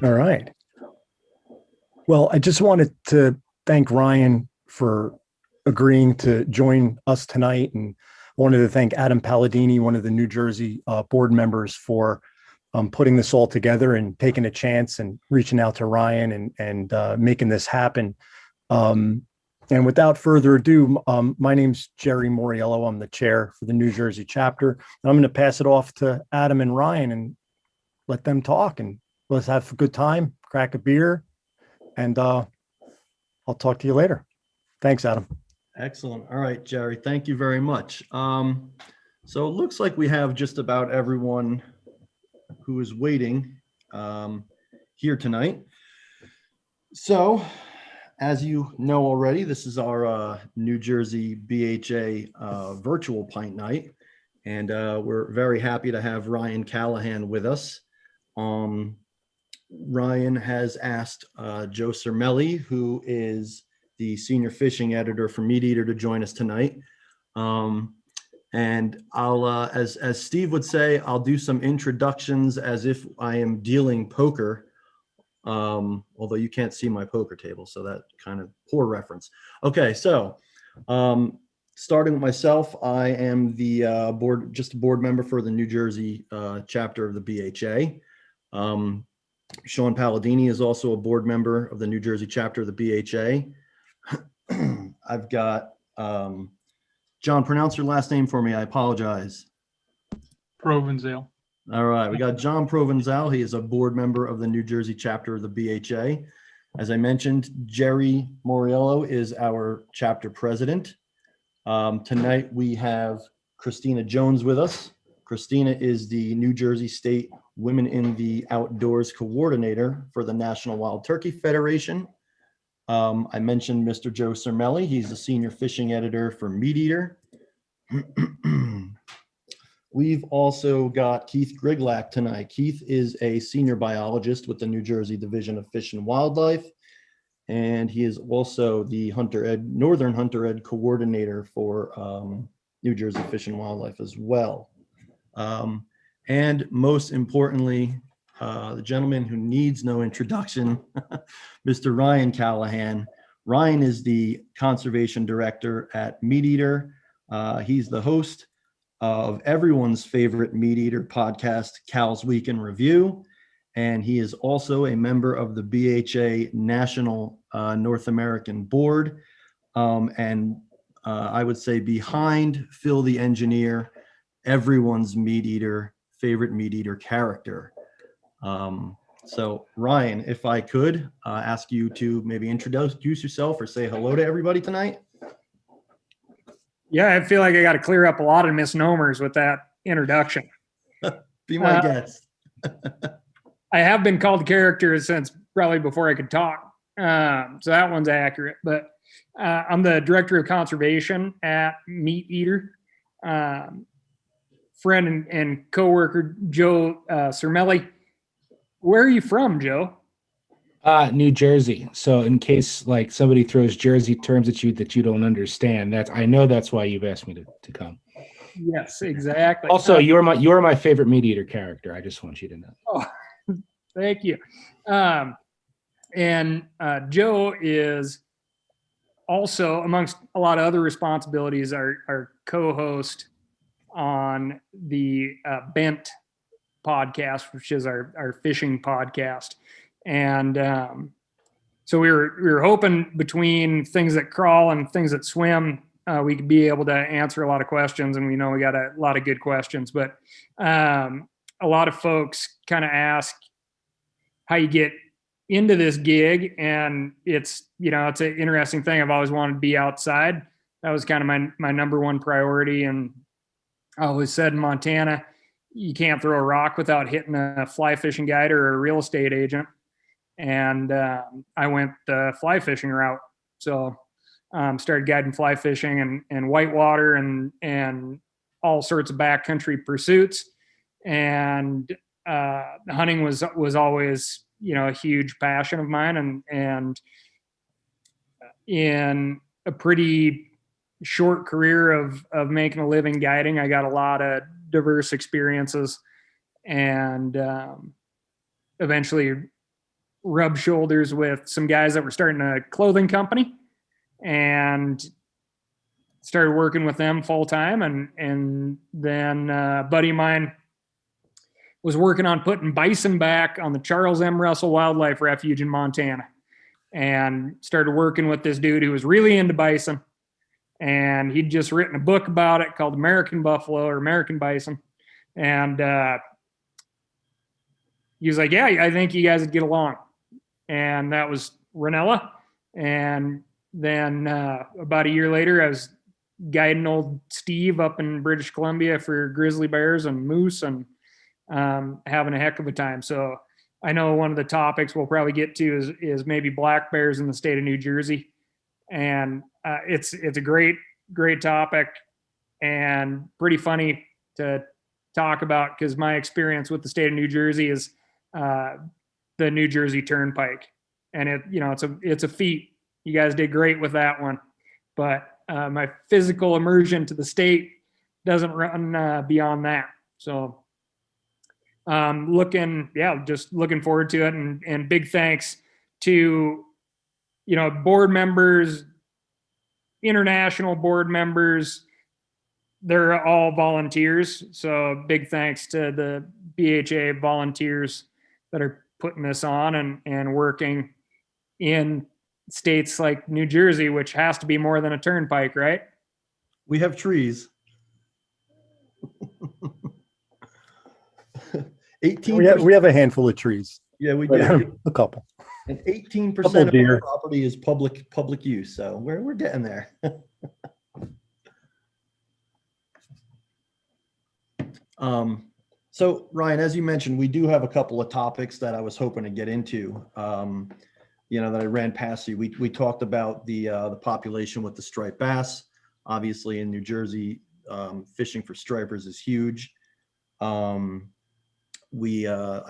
All right. Well, I just wanted to thank Ryan for agreeing to join us tonight. And I wanted to thank Adam Palladini, one of the New Jersey board members, for putting this all together and taking a chance and reaching out to Ryan and making this happen. And without further ado, my name's Jerry Moriello. I'm the chair for the New Jersey chapter. And I'm going to pass it off to Adam and Ryan and let them talk, and let's have a good time, crack a beer, and I'll talk to you later. Thanks, Adam. Excellent. All right, Jerry, thank you very much. So it looks like we have just about everyone who is waiting here tonight. So as you know already, this is our New Jersey BHA virtual pint night, and we're very happy to have Ryan Callaghan with us. Ryan has asked Joe Cermelli, who is the senior fishing editor for MeatEater, to join us tonight. And I'll, as Steve would say, I'll do some introductions as if I am dealing poker, although you can't see my poker table, so that kind of poor reference. Okay, so starting with myself, I am the just a board member for the New Jersey chapter of the BHA. Sean Palladini is also a board member of the New Jersey chapter of the BHA. I've got John, pronounce your last name for me. I apologize. Provenzale. All right, we got John Provenzale. He is a board member of the New Jersey chapter of the BHA. As I mentioned, Jerry Moriello is our chapter president. Tonight we have Christina Jones with us. Christina is the New Jersey State Women in the Outdoors coordinator for the National Wild Turkey Federation. I mentioned Mr. Joe Cermelli. He's the senior fishing editor for MeatEater. We've also got Keith Griglak tonight. Keith is a senior biologist with the New Jersey Division of Fish and Wildlife, and he is also the Northern Hunter Ed coordinator for New Jersey Fish and Wildlife as well. And most importantly, the gentleman who needs no introduction, Mr. Ryan Callaghan. Ryan is the conservation director at MeatEater. He's the host of everyone's favorite MeatEater podcast, Cal's Week in Review. And he is also a member of the BHA National North American Board. And I would say behind Phil the engineer, everyone's favorite MeatEater character. So Ryan, if I could ask you to maybe introduce yourself or say hello to everybody tonight. Yeah, I feel like I got to clear up a lot of misnomers with that introduction. Be my guest. I have been called character since probably before I could talk. So that one's accurate, but I'm the director of conservation at MeatEater. Friend and coworker Joe Cermelli. Where are you from, Joe? New Jersey. So in case like somebody throws Jersey terms at you that you don't understand, I know that's why you've asked me to come. Yes, exactly. Also, you're my favorite MeatEater character. I just want you to know. Oh, thank you. And Joe is also, amongst a lot of other responsibilities, our co-host on the Bent podcast, which is our fishing podcast. And so we were hoping between things that crawl and things that swim, we could be able to answer a lot of questions. And we know we got a lot of good questions, but a lot of folks kind of ask how you get into this gig. And it's an interesting thing. I've always wanted to be outside. That was kind of my number one priority. And I always said in Montana, you can't throw a rock without hitting a fly fishing guide or a real estate agent. And I went the fly fishing route. So started guiding fly fishing and whitewater and all sorts of backcountry pursuits. And hunting was always, a huge passion of mine. And in a pretty short career of making a living guiding, I got a lot of diverse experiences, and eventually rubbed shoulders with some guys that were starting a clothing company and started working with them full time. And then a buddy of mine was working on putting bison back on the Charles M. Russell Wildlife Refuge in Montana, and started working with this dude who was really into bison. And he'd just written a book about it called American Buffalo or American Bison. And he was like, yeah, I think you guys would get along. And that was Ranella. And then about a year later, I was guiding old Steve up in British Columbia for grizzly bears and moose, and having a heck of a time. So I know one of the topics we'll probably get to is maybe black bears in the state of New Jersey. And it's a great topic and pretty funny to talk about, because my experience with the state of New Jersey is the New Jersey Turnpike, and it's a feat. You guys did great with that one, but my physical immersion to the state doesn't run beyond that. So just looking forward to it, and big thanks to board members, international board members. They're all volunteers. So big thanks to the BHA volunteers that are putting this on and working in states like New Jersey, which has to be more than a turnpike, right? We have trees. 18%. We have a handful of trees. Yeah, we do. A couple. And 18% Couple of our deer. property is public use. So we're getting there. So Ryan, as you mentioned, we do have a couple of topics that I was hoping to get into, that I ran past you. We talked about the population with the striped bass. Obviously in New Jersey, fishing for stripers is huge. I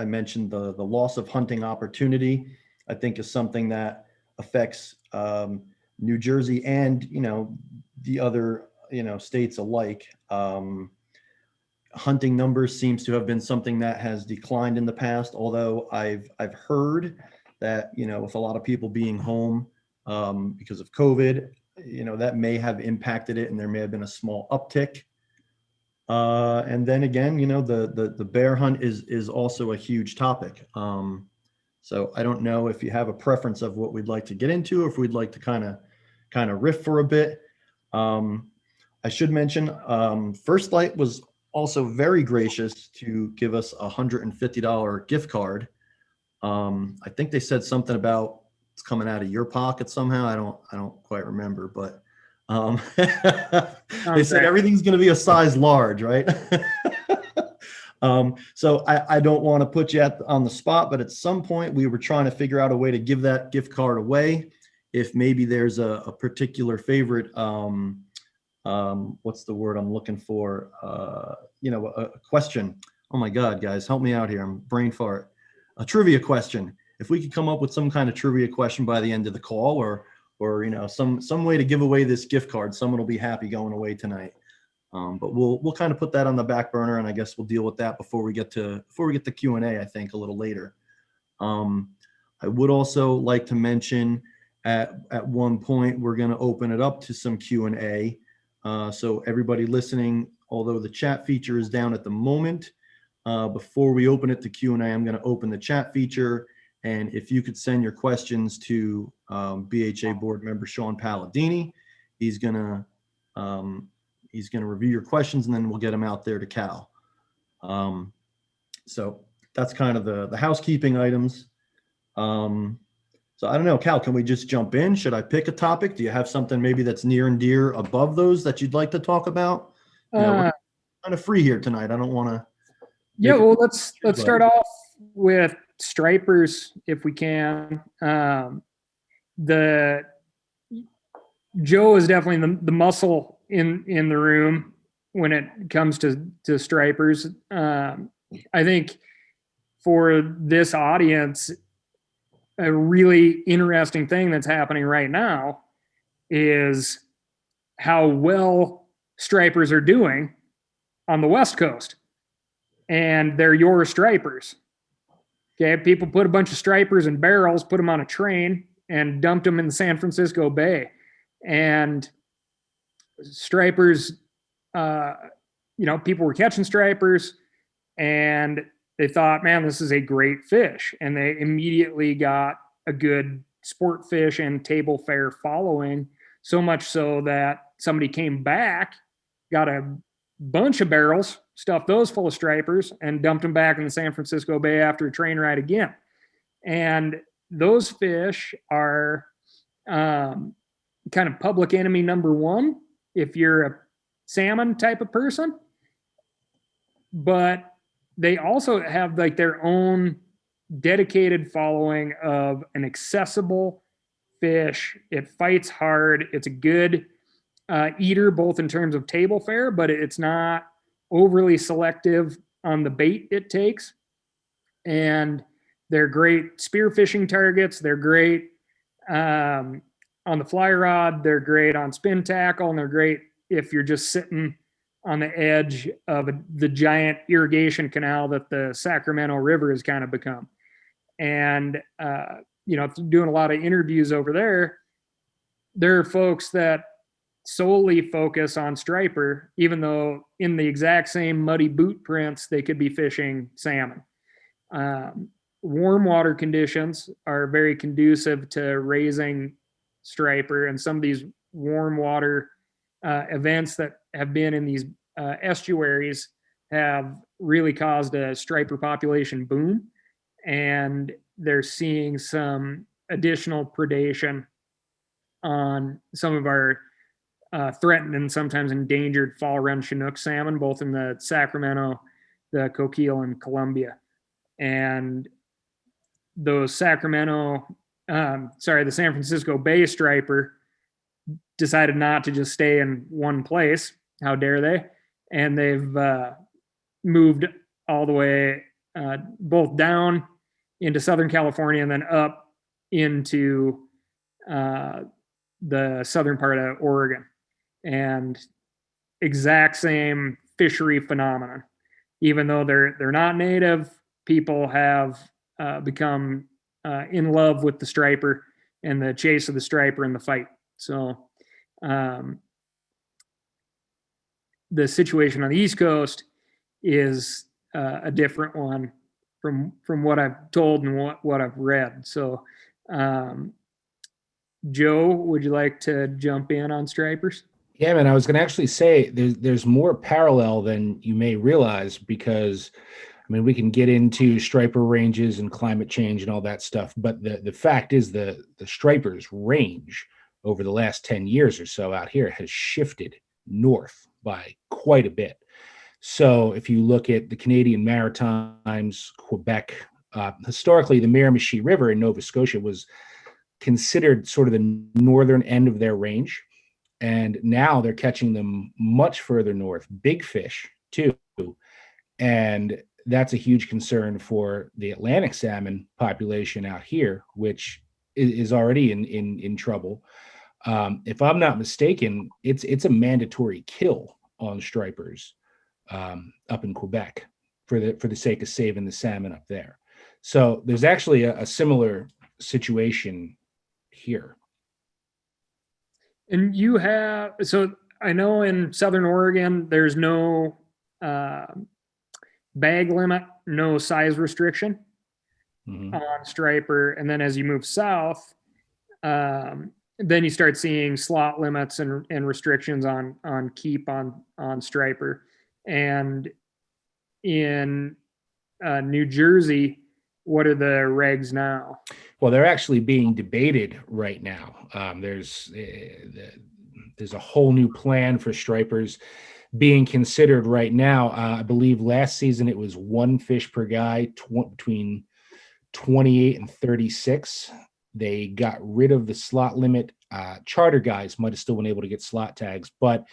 mentioned the loss of hunting opportunity, I think, is something that affects New Jersey and, the other, states alike. Hunting numbers seems to have been something that has declined in the past, although I've heard that, with a lot of people being home because of COVID, that may have impacted it, and there may have been a small uptick. And then again, the bear hunt is also a huge topic. So I don't know if you have a preference of what we'd like to get into, or if we'd like to kind of riff for a bit. I should mention, First Light was also very gracious to give us a $150 gift card. I think they said something about it's coming out of your pocket somehow. I don't quite remember, but they said everything's going to be a size large, right? So I don't want to put you on the spot, but at some point we were trying to figure out a way to give that gift card away. If maybe there's a particular favorite, what's the word I'm looking for? A question. Oh my God, guys, help me out here. I'm brain fart. A trivia question. If we could come up with some kind of trivia question by the end of the call, or some way to give away this gift card, someone will be happy going away tonight. But we'll kind of put that on the back burner, and I guess we'll deal with that before we get to Q&A, I think, a little later. I would also like to mention at one point we're going to open it up to some Q&A. So everybody listening, although the chat feature is down at the moment, before we open it to Q&A, I'm going to open the chat feature. And if you could send your questions to BHA board member Sean Palladini, he's going to review your questions, and then we'll get them out there to Cal. So that's kind of the housekeeping items. So I don't know, Cal, can we just jump in? Should I pick a topic? Do you have something maybe that's near and dear above those that you'd like to talk about? We're kind of free here tonight. I don't want to. Yeah, well, let's start off with stripers if we can. Joe is definitely the muscle in the room when it comes to stripers. I think for this audience, a really interesting thing that's happening right now is how well stripers are doing on the West Coast, and they're your stripers. Okay, people put a bunch of stripers in barrels, put them on a train, and dumped them in the San Francisco Bay. And stripers, people were catching stripers, and they thought, man, this is a great fish. And they immediately got a good sport fish and table fare following, so much so that somebody came back, got a bunch of barrels, stuffed those full of stripers, and dumped them back in the San Francisco Bay after a train ride again. And those fish are kind of public enemy number one if you're a salmon type of person. But they also have like their own dedicated following of an accessible fish. It fights hard. It's a good eater, both in terms of table fare, but it's not overly selective on the bait it takes. And they're great spear fishing targets. They're great on the fly rod. They're great on spin tackle, and they're great if you're just sitting on the edge of the giant irrigation canal that the Sacramento River has kind of become. And, doing a lot of interviews over there are folks that solely focus on striper, even though in the exact same muddy boot prints, they could be fishing salmon. Warm water conditions are very conducive to raising striper, and some of these warm water events that have been in these estuaries have really caused a striper population boom, and they're seeing some additional predation on some of our threatened and sometimes endangered fall run Chinook salmon, both in the Sacramento, the Coquille, and Columbia. And those the San Francisco Bay striper decided not to just stay in one place. How dare they? And they've moved all the way both down into Southern California and then up into the southern part of Oregon. And exact same fishery phenomenon. Even though they're not native, people have become in love with the striper and the chase of the striper and the fight. So the situation on the East Coast is a different one from what I've told and what I've read. So Joe, would you like to jump in on stripers? Yeah, man, I was going to actually say there's more parallel than you may realize, because I mean, we can get into striper ranges and climate change and all that stuff, but the fact is the striper's range over the last 10 years or so out here has shifted north by quite a bit. So if you look at the Canadian Maritimes, Quebec, historically the Miramichi River in Nova Scotia was considered sort of the northern end of their range. And now they're catching them much further north, big fish too. And that's a huge concern for the Atlantic salmon population out here, which is already in trouble. If I'm not mistaken, it's a mandatory kill on stripers up in Quebec for the sake of saving the salmon up there. So there's actually a similar situation here. And so I know in Southern Oregon, there's no bag limit, no size restriction on striper. And then as you move south, then you start seeing slot limits and restrictions on keep on striper. And in New Jersey, what are the regs now? Well, they're actually being debated right now. There's a whole new plan for stripers being considered right now. I believe last season it was one fish per guy between 28 and 36. They got rid of the slot limit. Charter guys might have still been able to get slot tags, but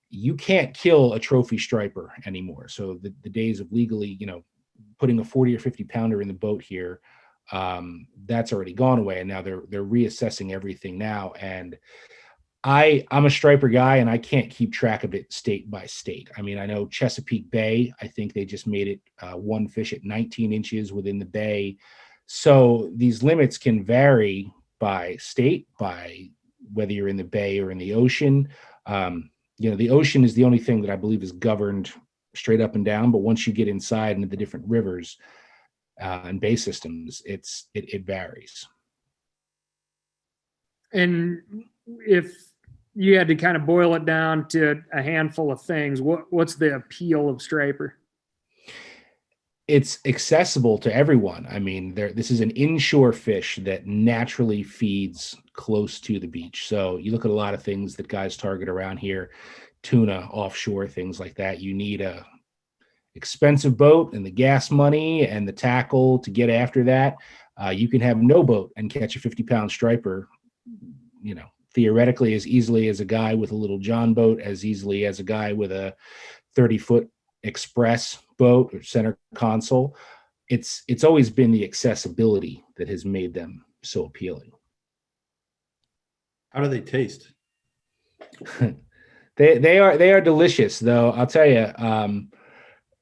you can't kill a trophy striper anymore. So the days of legally, putting a 40 or 50 pounder in the boat here, that's already gone away. And now they're reassessing everything now. And I'm a striper guy, and I can't keep track of it state by state. I mean, I know Chesapeake Bay, I think they just made it one fish at 19 inches within the bay. So these limits can vary by state, by whether you're in the bay or in the ocean. The ocean is the only thing that I believe is governed straight up and down. But once you get inside into the different rivers and bay systems, it varies. And if you had to kind of boil it down to a handful of things, what's the appeal of striper? It's accessible to everyone. I mean, this is an inshore fish that naturally feeds close to the beach. So you look at a lot of things that guys target around here, tuna, offshore, things like that. You need a expensive boat and the gas money and the tackle to get after that. You can have no boat and catch a 50-pound striper, theoretically as easily as a guy with a little John boat, as easily as a guy with a 30-foot express boat or center console. It's always been the accessibility that has made them so appealing. How do they taste? They are delicious, though. I'll tell you,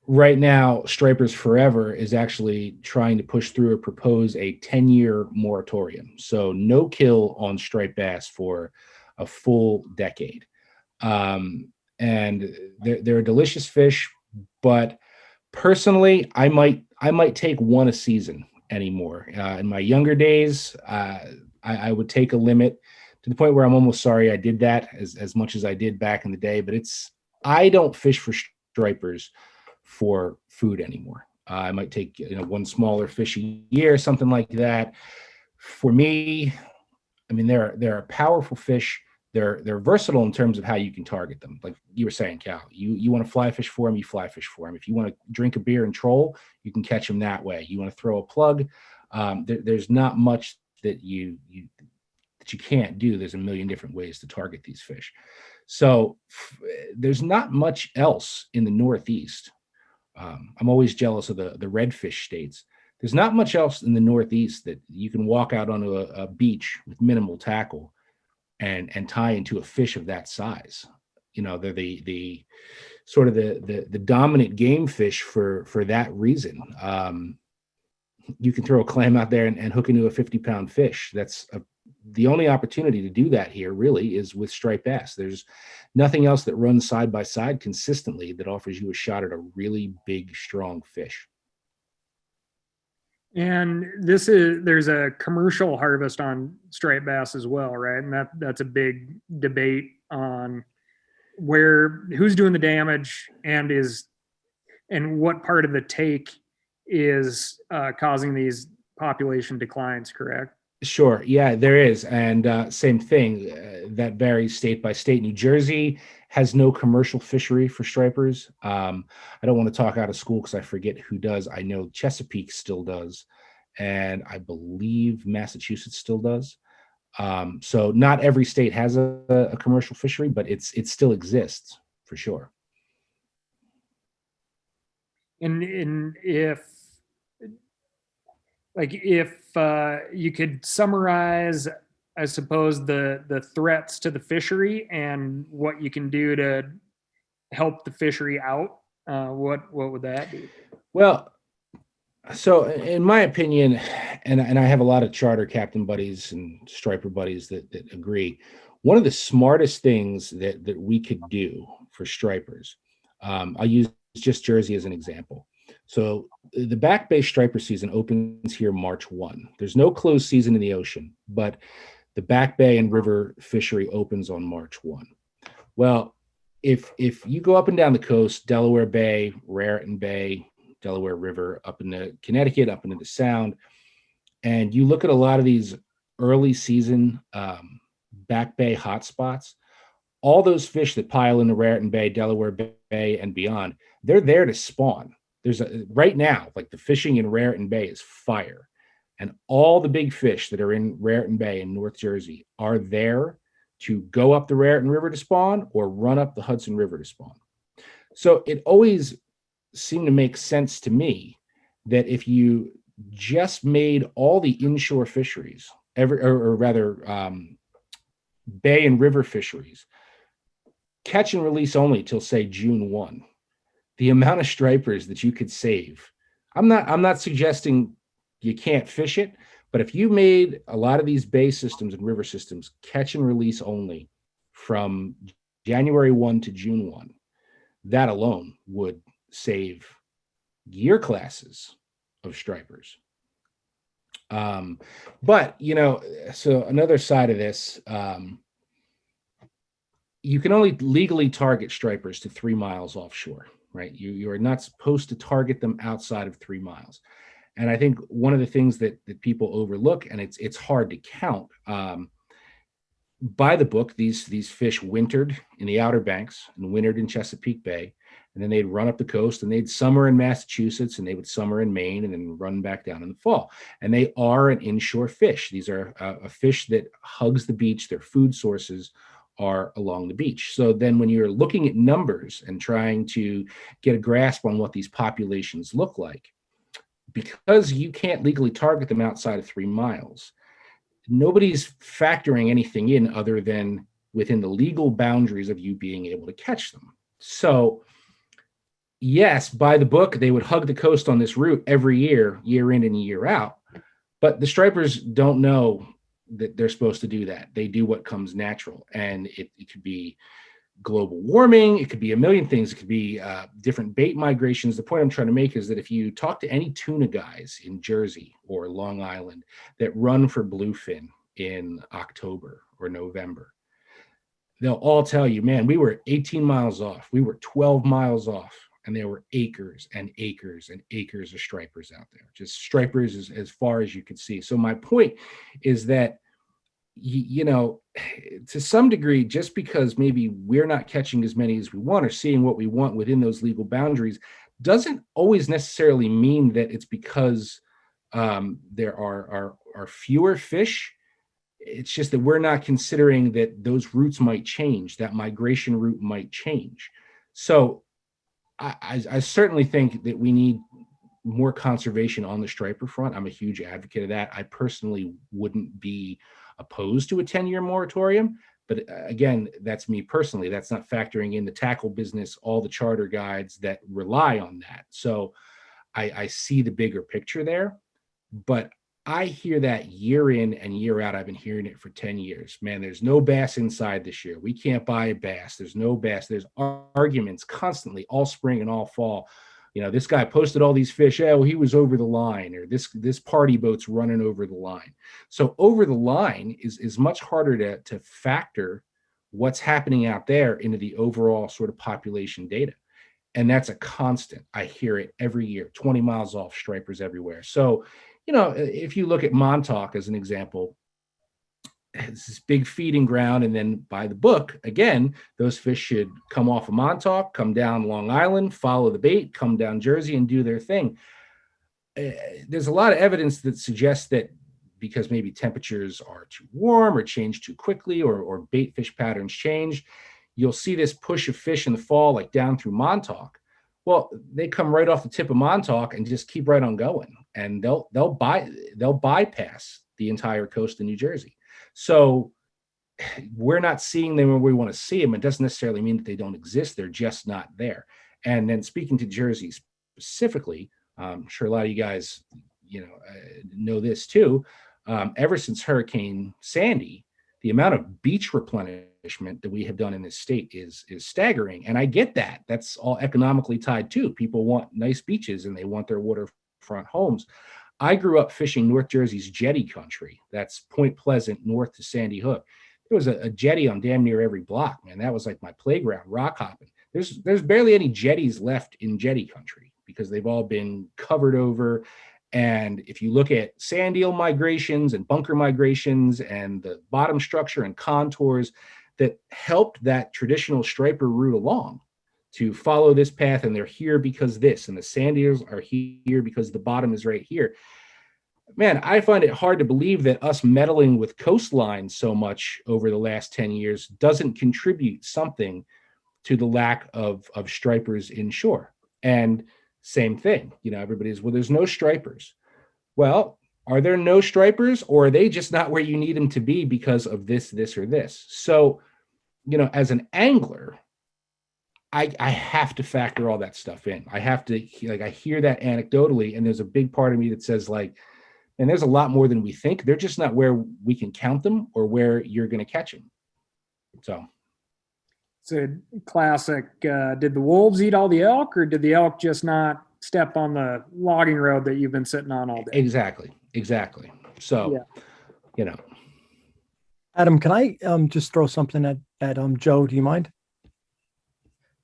right now, Stripers Forever is actually trying to push through or propose a 10-year moratorium. So no kill on striped bass for a full decade. And they're a delicious fish, but personally, I might take one a season anymore. In my younger days, I would take a limit to the point where I'm almost sorry I did that as much as I did back in the day. But I don't fish for stripers for food anymore. I might take one smaller fish a year, something like that. For me, I mean, they're a powerful fish. They're versatile in terms of how you can target them. Like you were saying, Cal, you want to fly fish for them, you fly fish for them. If you want to drink a beer and troll, you can catch them that way. You want to throw a plug, there's not much that you can't do. There's a million different ways to target these fish. So there's not much else in the Northeast. I'm always jealous of the redfish states. There's not much else in the Northeast that you can walk out onto a beach with minimal tackle and tie into a fish of that size. They're the sort of the dominant game fish for that reason. You can throw a clam out there and hook into a 50-pound fish. That's the only opportunity to do that here really is with striped bass. There's nothing else that runs side by side consistently that offers you a shot at a really big, strong fish. And there's a commercial harvest on striped bass as well, right? And that's a big debate on who's doing the damage and what part of the take is causing these population declines, correct? Sure. Yeah, there is. And same thing, that varies state by state. New Jersey has no commercial fishery for stripers. I don't want to talk out of school because I forget who does. I know Chesapeake still does. And I believe Massachusetts still does. So not every state has a commercial fishery, but it still exists for sure. And if you could summarize, I suppose, the threats to the fishery and what you can do to help the fishery out, what would that be? Well, so in my opinion, and I have a lot of charter captain buddies and striper buddies that agree, one of the smartest things that we could do for stripers, I'll use just Jersey as an example. So the back bay striper season opens here March 1. There's no closed season in the ocean, but the back bay and river fishery opens on March 1. Well, if you go up and down the coast, Delaware Bay, Raritan Bay, Delaware River, up into Connecticut, up into the Sound, and you look at a lot of these early season back bay hotspots, all those fish that pile into Raritan Bay, Delaware Bay, and beyond, they're there to spawn. Right now, like the fishing in Raritan Bay is fire. And all the big fish that are in Raritan Bay in North Jersey are there to go up the Raritan River to spawn or run up the Hudson River to spawn. So it always seemed to make sense to me that if you just made all the inshore fisheries, bay and river fisheries, catch and release only till say June 1. The amount of stripers that you could save. I'm not suggesting you can't fish it, but if you made a lot of these bay systems and river systems catch and release only from January 1 to June 1, that alone would save year classes of stripers. But, you know, so another side of this, you can only legally target stripers to 3 miles offshore, right? You are not supposed to target them outside of 3 miles. And I think one of the things that people overlook, and it's hard to count, by the book, these fish wintered in the Outer Banks and wintered in Chesapeake Bay, and then they'd run up the coast and they'd summer in Massachusetts and they would summer in Maine and then run back down in the fall. And they are an inshore fish. These are a fish that hugs the beach. Their food sources are along the beach. So then when you're looking at numbers and trying to get a grasp on what these populations look like, because you can't legally target them outside of 3 miles, nobody's factoring anything in other than within the legal boundaries of you being able to catch them. So yes, by the book, they would hug the coast on this route every year, year in and year out. But the stripers don't know that they're supposed to do that. They do what comes natural. And it could be global warming. It could be a million things. It could be different bait migrations. The point I'm trying to make is that if you talk to any tuna guys in Jersey or Long Island that run for bluefin in October or November, they'll all tell you, man, we were 18 miles off. We were 12 miles off. And there were acres and acres and acres of stripers out there, just stripers as far as you could see. So my point is that, you know, to some degree, just because maybe we're not catching as many as we want or seeing what we want within those legal boundaries doesn't always necessarily mean that it's because there are fewer fish. It's just that we're not considering that those routes might change, that migration route might change. So I certainly think that we need more conservation on the striper front. I'm a huge advocate of that. I personally wouldn't be opposed to a 10-year moratorium, but again, that's me personally. That's not factoring in the tackle business, all the charter guides that rely on that. So I see the bigger picture there, but I hear that year in and year out. I've been hearing it for 10 years. Man, there's no bass inside this year. We can't buy a bass. There's no bass. There's arguments constantly all spring and all fall. You know, this guy posted all these fish. Oh, he was over the line, or this party boat's running over the line. So over the line is much harder to factor what's happening out there into the overall sort of population data. And that's a constant. I hear it every year, 20 miles off, stripers everywhere. So, you know, if you look at Montauk as an example, it's this big feeding ground. And then by the book, again, those fish should come off of Montauk, come down Long Island, follow the bait, come down Jersey and do their thing. There's a lot of evidence that suggests that because maybe temperatures are too warm or change too quickly or bait fish patterns change, you'll see this push of fish in the fall, like down through Montauk. Well, they come right off the tip of Montauk and just keep right on going, and they'll bypass the entire coast of New Jersey. So we're not seeing them where we want to see them. It doesn't necessarily mean that they don't exist. They're just not there. And then speaking to Jersey specifically, I'm sure a lot of you guys, know this too. Ever since Hurricane Sandy, the amount of beach replenishment that we have done in this state is staggering. And I get that. That's all economically tied too. People want nice beaches and they want their waterfront homes. I grew up fishing North Jersey's jetty country. That's Point Pleasant north to Sandy Hook. There was a jetty on damn near every block, man. That was like my playground, rock hopping. There's barely any jetties left in jetty country because they've all been covered over. And if you look at sand eel migrations and bunker migrations and the bottom structure and contours that helped that traditional striper route along to follow this path, and they're here because this, and the sand eels are here because the bottom is right here. Man, I find it hard to believe that us meddling with coastlines so much over the last 10 years doesn't contribute something to the lack of stripers inshore. And same thing, everybody's, well, there's no stripers. Well, are there no stripers, or are they just not where you need them to be because of this, or this? So, as an angler, I have to factor all that stuff in. I have to, I hear that anecdotally, and there's a big part of me that says and there's a lot more than we think. They're just not where we can count them or where you're going to catch them. So it's a classic. Did the wolves eat all the elk, or did the elk just not step on the logging road that you've been sitting on all day? Exactly. So, Adam, can I just throw something at Joe? Do you mind?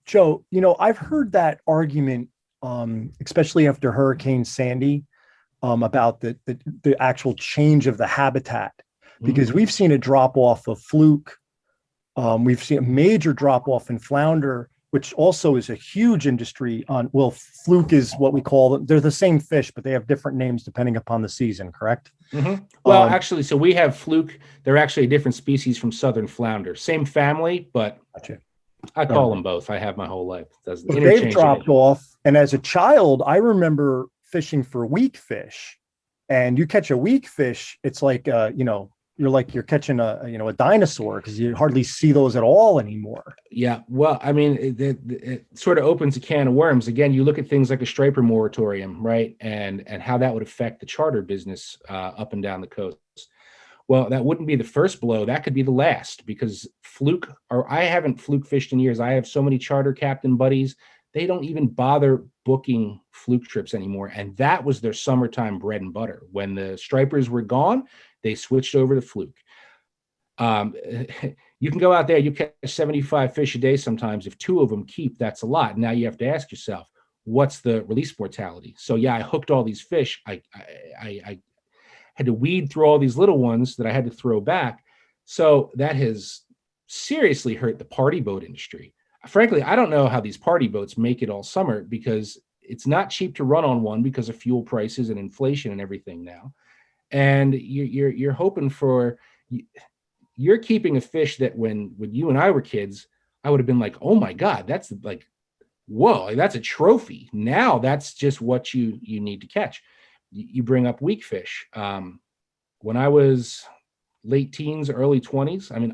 Joe, I've heard that argument, especially after Hurricane Sandy, about the actual change of the habitat, because we've seen a drop off of fluke. We've seen a major drop off in flounder, which also is a huge industry fluke is what we call them. They're the same fish, but they have different names depending upon the season, correct? Mm-hmm. Well, actually, so we have fluke. They're actually a different species from southern flounder. Same family, but Gotcha. I call them both. I have my whole life. They've dropped off. And as a child, I remember fishing for weak fish. And you catch a weak fish, it's like, you're catching a dinosaur, because you hardly see those at all anymore. Yeah. Well, I mean, it sort of opens a can of worms. Again, you look at things like a striper moratorium, right? And how that would affect the charter business up and down the coast. Well, that wouldn't be the first blow. That could be the last, because I haven't fluke fished in years. I have so many charter captain buddies. They don't even bother booking fluke trips anymore. And that was their summertime bread and butter. When the stripers were gone, they switched over to fluke. You can go out there, you catch 75 fish a day sometimes. If 2 of them keep, that's a lot. Now you have to ask yourself, what's the release mortality? So yeah, I hooked all these fish. I had to weed through all these little ones that I had to throw back. So that has seriously hurt the party boat industry. Frankly, I don't know how these party boats make it all summer, because it's not cheap to run on one because of fuel prices and inflation and everything now. And you're hoping you're keeping a fish that when you and I were kids, I would have been like, oh my God, that's like, whoa, that's a trophy. Now that's just what you need to catch. You bring up weak fish. When I was late teens, early 20s, I mean,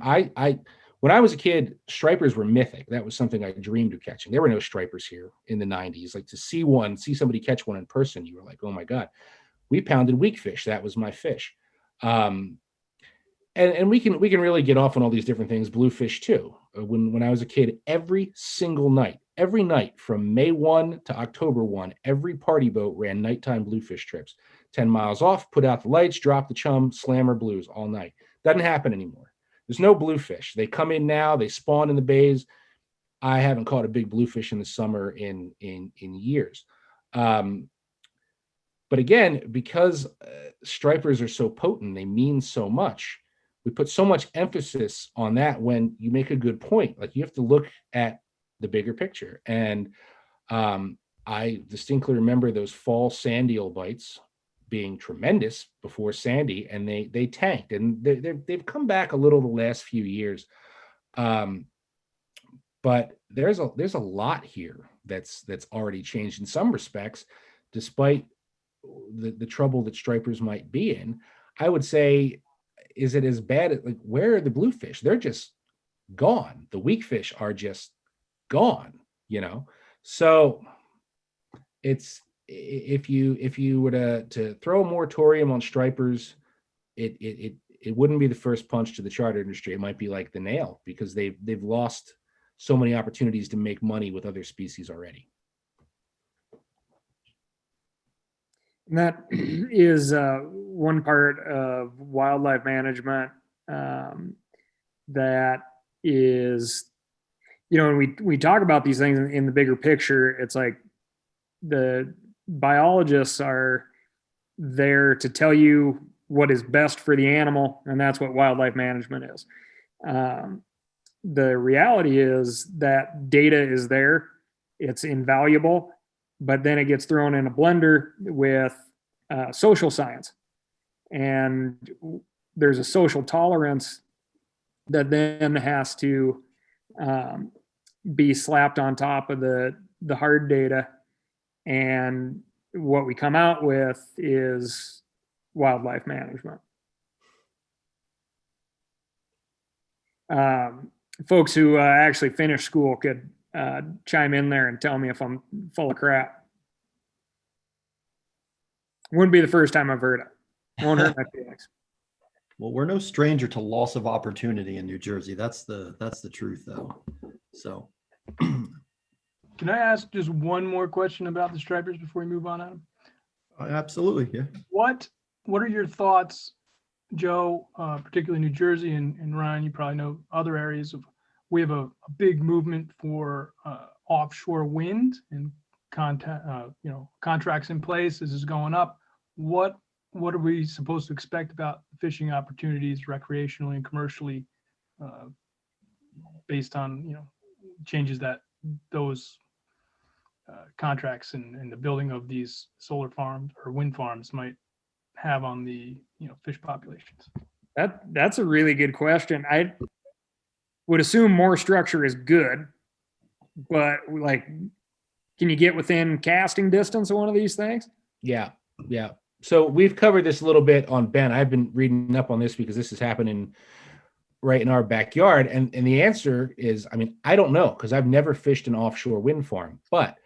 when I was a kid, stripers were mythic. That was something I dreamed of catching. There were no stripers here in the 90s. Like, to see somebody catch one in person, you were like, oh my God. We pounded weak fish. That was my fish. And we can really get off on all these different things. Bluefish too. When I was a kid, every night from May 1 to October 1, every party boat ran nighttime bluefish trips. 10 miles off, put out the lights, drop the chum, slammer blues all night. Doesn't happen anymore. There's no bluefish. They come in now, they spawn in the bays. I haven't caught a big bluefish in the summer in years. But again, because stripers are so potent, they mean so much. We put so much emphasis on that when you make a good point. Like, you have to look at the bigger picture. And I distinctly remember those fall sand eel bites being tremendous before Sandy, and they tanked, and they've come back a little the last few years. But there's a lot here that's already changed in some respects, despite the trouble that stripers might be in. I would say, is it as bad as, like, where are the bluefish? They're just gone. The weak fish are just gone, So it's, if you were to throw a moratorium on stripers, it wouldn't be the first punch to the charter industry. It might be like the nail, because they've lost so many opportunities to make money with other species already. And that is one part of wildlife management that is, when we talk about these things in the bigger picture, it's like the biologists are there to tell you what is best for the animal, and that's what wildlife management is. The reality is that data is there, it's invaluable, but then it gets thrown in a blender with social science. And there's a social tolerance that then has to be slapped on top of the hard data. And what we come out with is wildlife management. Folks who actually finished school could chime in there and tell me if I'm full of crap. Wouldn't be the first time I've heard it. Won't hurt my feelings. Well, we're no stranger to loss of opportunity in New Jersey. That's the truth, though. So, Can I ask just one more question about the stripers before we move on, Adam? absolutely, yeah. What are your thoughts, Joe, particularly New Jersey, and Ryan, you probably know other areas of, we have a big movement for offshore wind and contracts in place. This is going up. What are we supposed to expect about fishing opportunities recreationally and commercially based on, changes that those contracts and the building of these solar farms or wind farms might have on the, fish populations? That's a really good question. I would assume more structure is good, but like, can you get within casting distance of one of these things? Yeah. So we've covered this a little bit on Ben. I've been reading up on this because this is happening right in our backyard. And the answer is, I don't know, because I've never fished an offshore wind farm, but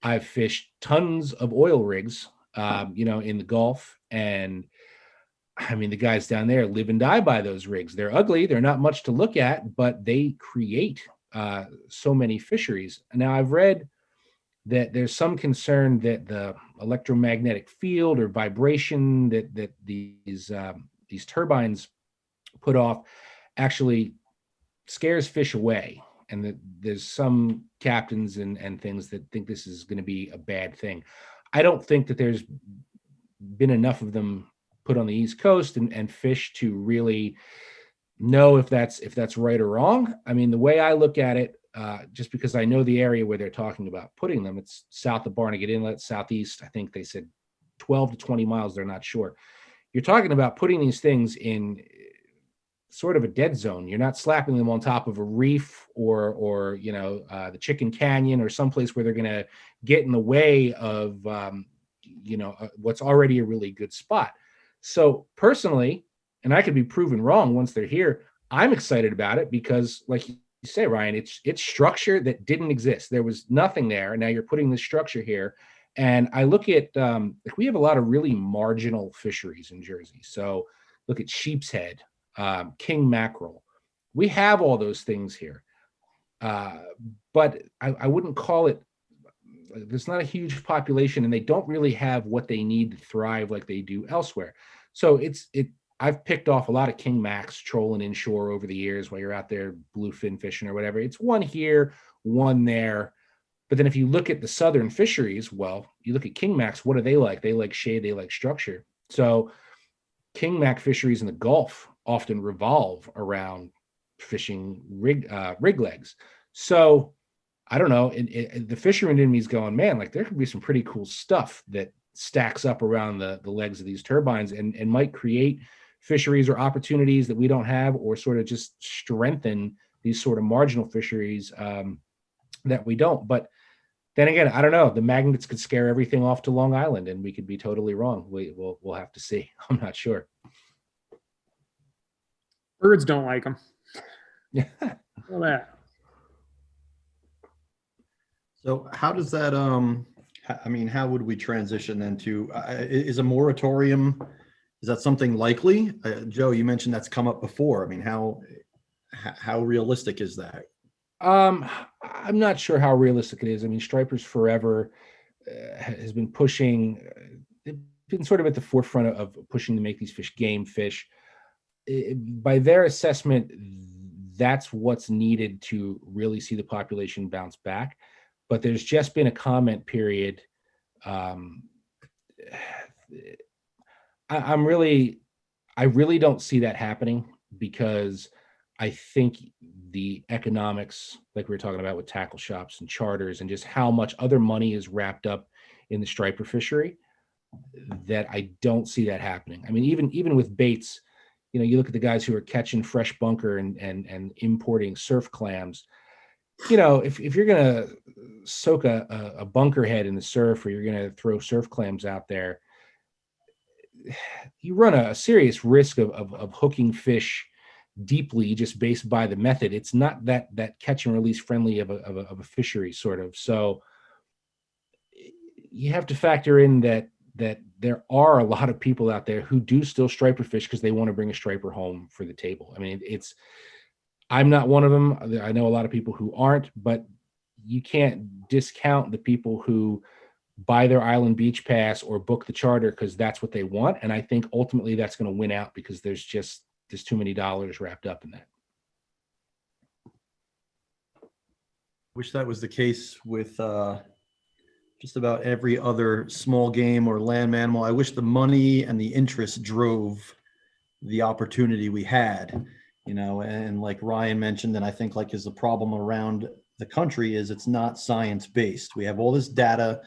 I've fished tons of oil rigs, in the Gulf. And the guys down there live and die by those rigs. They're ugly. They're not much to look at, but they create so many fisheries. Now, I've read that there's some concern that the electromagnetic field or vibration that these turbines put off actually scares fish away, and that there's some captains and things that think this is going to be a bad thing. I don't think that there's been enough of them put on the East Coast and fish to really know if that's right or wrong. The way I look at it, just because I know the area where they're talking about putting them, it's south of Barnegat Inlet, southeast. I think they said 12 to 20 miles. They're not sure. You're talking about putting these things in sort of a dead zone. You're not slapping them on top of a reef or the Chicken Canyon or someplace where they're going to get in the way of what's already a really good spot. So personally, and I could be proven wrong once they're here, I'm excited about it because, like you say, Ryan, it's structure that didn't exist. There was nothing there. And now you're putting this structure here. And I look at, we have a lot of really marginal fisheries in Jersey. So look at sheep's head, king mackerel. We have all those things here. But I wouldn't call it, there's not a huge population and they don't really have what they need to thrive like they do elsewhere. So I've picked off a lot of king macs trolling inshore over the years while you're out there bluefin fishing or whatever. It's one here, one there. But then if you look at the southern fisheries, well, you look at king macs, what do they like? They like shade, they like structure. So king mac fisheries in the Gulf often revolve around fishing rig legs. So I don't know, the fisherman in me is going, man, like there could be some pretty cool stuff that stacks up around the legs of these turbines and might create fisheries or opportunities that we don't have, or sort of just strengthen these sort of marginal fisheries that we don't. But then again, I don't know, the magnets could scare everything off to Long Island and we could be totally wrong. We'll have to see. I'm not sure. Birds don't like them. Yeah. Well, that. So how does that, how would we transition then to, is a moratorium, is that something likely? Joe, you mentioned that's come up before. How realistic is that? I'm not sure how realistic it is. Stripers Forever has been pushing, they've been sort of at the forefront of pushing to make these fish game fish. By their assessment, that's what's needed to really see the population bounce back. But there's just been a comment period. I really don't see that happening because I think the economics, like we were talking about with tackle shops and charters and just how much other money is wrapped up in the striper fishery, that I don't see that happening. Even with baits, you look at the guys who are catching fresh bunker and importing surf clams. If you're going to soak a bunker head in the surf or you're going to throw surf clams out there, you run a serious risk of hooking fish deeply just based by the method. It's not that catch and release friendly of a fishery sort of. So you have to factor in that there are a lot of people out there who do still striper fish because they want to bring a striper home for the table. I mean, I'm not one of them. I know a lot of people who aren't, but you can't discount the people who buy their island beach pass or book the charter because that's what they want. And I think ultimately that's going to win out because there's too many dollars wrapped up in that. Wish that was the case with just about every other small game or land animal. I wish the money and the interest drove the opportunity we had, and like Ryan mentioned, and I think like is the problem around the country is it's not science-based. We have all this data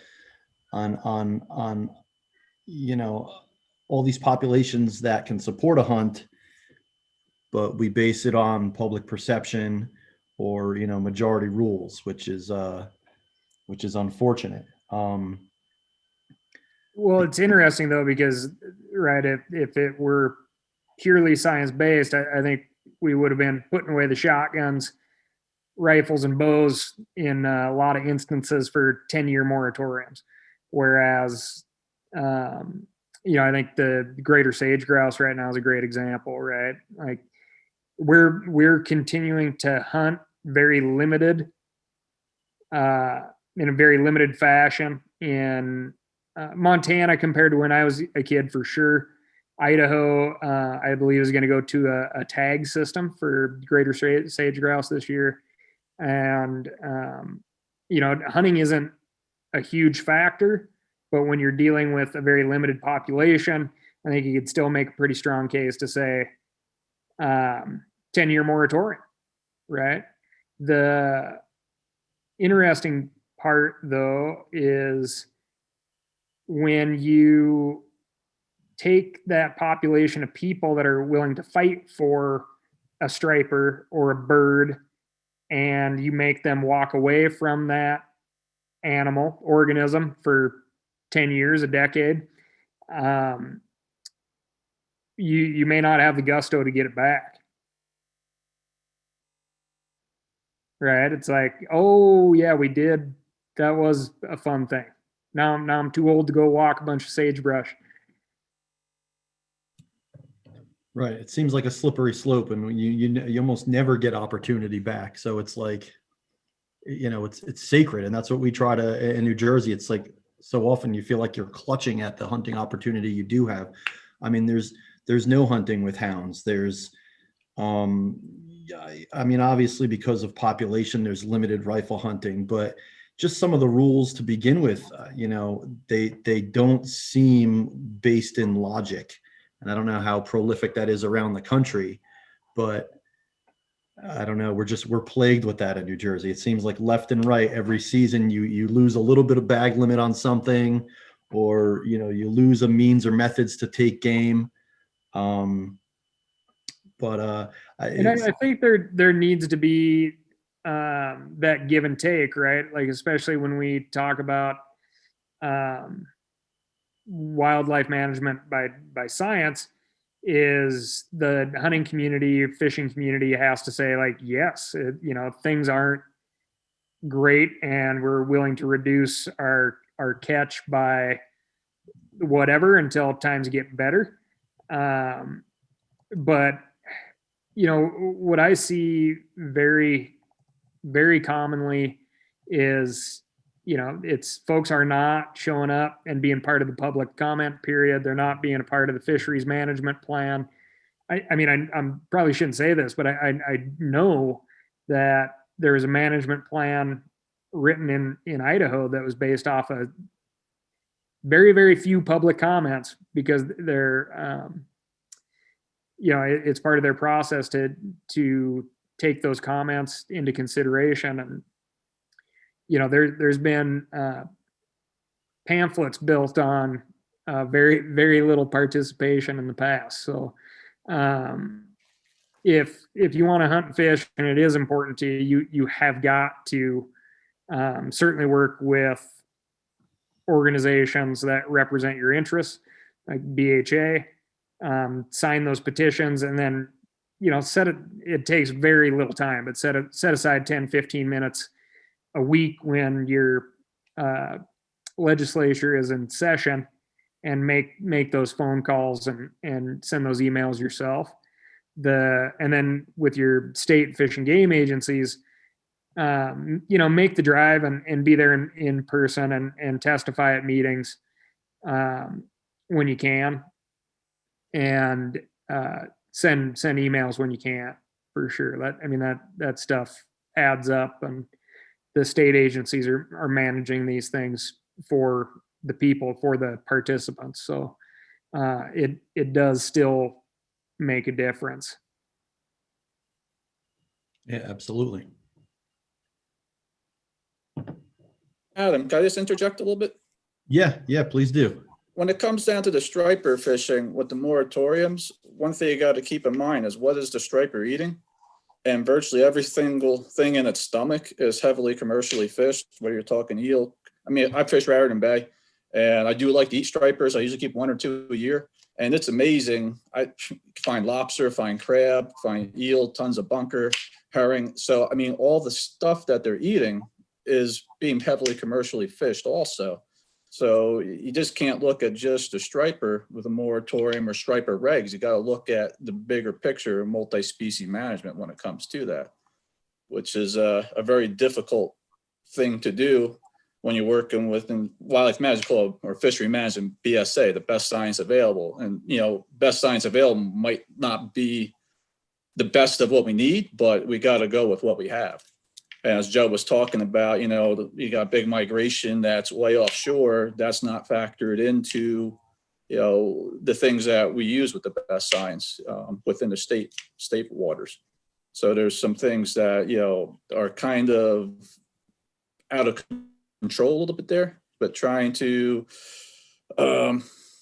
on all these populations that can support a hunt, but we base it on public perception or majority rules, which is unfortunate. Well, it's interesting though, because right, if it were purely science-based, I think we would have been putting away the shotguns, rifles, and bows in a lot of instances for 10-year moratoriums. Whereas, I think the greater sage grouse right now is a great example, right? Like we're continuing to hunt very limited, in a very limited fashion in Montana compared to when I was a kid, for sure. Idaho, I believe, is going to go to a tag system for greater sage grouse this year. And, hunting isn't a huge factor, but when you're dealing with a very limited population, I think you could still make a pretty strong case to say 10-year moratorium, right? The interesting part, though, is when you take that population of people that are willing to fight for a striper or a bird, and you make them walk away from that animal organism for 10 years, a decade, you may not have the gusto to get it back. Right? It's like, oh yeah, we did. That was a fun thing. Now I'm too old to go walk a bunch of sagebrush. Right. It seems like a slippery slope, and you almost never get opportunity back. So it's like, it's sacred, and that's what we try to in New Jersey. It's like so often you feel like you're clutching at the hunting opportunity you do have. I mean, there's no hunting with hounds. There's, obviously because of population, there's limited rifle hunting, but just some of the rules to begin with, they don't seem based in logic. And I don't know how prolific that is around the country, but I don't know. We're plagued with that in New Jersey. It seems like left and right every season you lose a little bit of bag limit on something, or you lose a means or methods to take game. I think there needs to be that give and take, right? Like especially when we talk about wildlife management by science, is the hunting community, fishing community has to say like, yes, things aren't great, and we're willing to reduce our catch by whatever until times get better. But what I see very, very commonly is, it's folks are not showing up and being part of the public comment period. They're not being a part of the fisheries management plan. I'm probably shouldn't say this, but I know that there is a management plan written in Idaho that was based off of very, very few public comments, because they're, it's part of their process to take those comments into consideration. And, there's been pamphlets built on very, very little participation in the past. So if you want to hunt and fish and it is important to you, you have got to certainly work with organizations that represent your interests, like BHA, sign those petitions, and then, it takes very little time, but set aside 10, 15 minutes a week when your legislature is in session, and make those phone calls and send those emails yourself. And then with your state fish and game agencies, make the drive and be there in person and testify at meetings when you can, and send emails when you can't, for sure. That stuff adds up, and the state agencies are managing these things for the people, for the participants. So it does still make a difference. Yeah, absolutely. Adam, can I just interject a little bit? Yeah, please do. When it comes down to the striper fishing with the moratoriums, one thing you got to keep in mind is, what is the striper eating? And virtually every single thing in its stomach is heavily commercially fished, whether you're talking eel. I mean, I fish Raritan Bay, and I do like to eat stripers. I usually keep 1 or 2 a year, and it's amazing. I find lobster, find crab, find eel, tons of bunker, herring. So, I mean, all the stuff that they're eating is being heavily commercially fished also. So you just can't look at just a striper with a moratorium or striper regs. You got to look at the bigger picture of multi-species management when it comes to that, which is a very difficult thing to do when you're working with Wildlife Management Club or Fishery Management, BSA, the best science available. And, best science available might not be the best of what we need, but we got to go with what we have. As Joe was talking about, you got big migration that's way offshore. That's not factored into, the things that we use with the best science within the state waters. So there's some things that, are kind of out of control a little bit there, but trying to,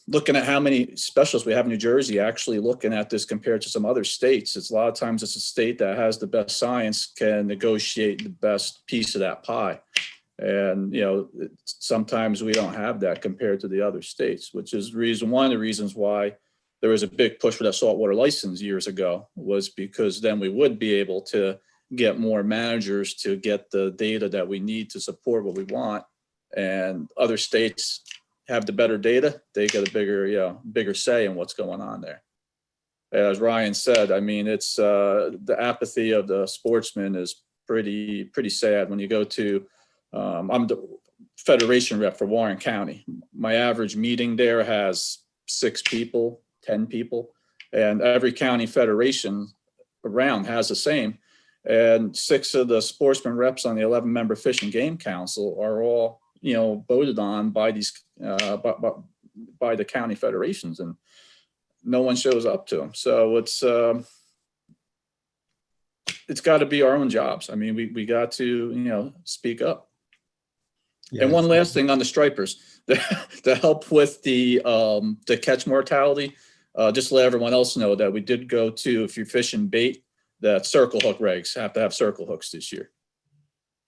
looking at how many specialists we have in New Jersey, actually looking at this compared to some other states. It's a lot of times it's a state that has the best science can negotiate the best piece of that pie. And, sometimes we don't have that compared to the other states, which is one of the reasons why there was a big push for that saltwater license years ago, was because then we would be able to get more managers to get the data that we need to support what we want. And other states have the better data, they get a bigger say in what's going on there. As Ryan said, I mean, it's the apathy of the sportsmen is pretty sad. When you go to, I'm the federation rep for Warren County. My average meeting there has 6 people, 10 people, and every county federation around has the same. And 6 of the sportsman reps on the 11-member Fish and Game Council are all, voted on by these by the county federations, and no one shows up to them. So it's got to be our own jobs. I mean, we got to speak up. Yeah. And one last thing on the stripers, to help with the catch mortality, just to let everyone else know that we did go to, if you're fishing bait, that circle hook regs have to have circle hooks this year.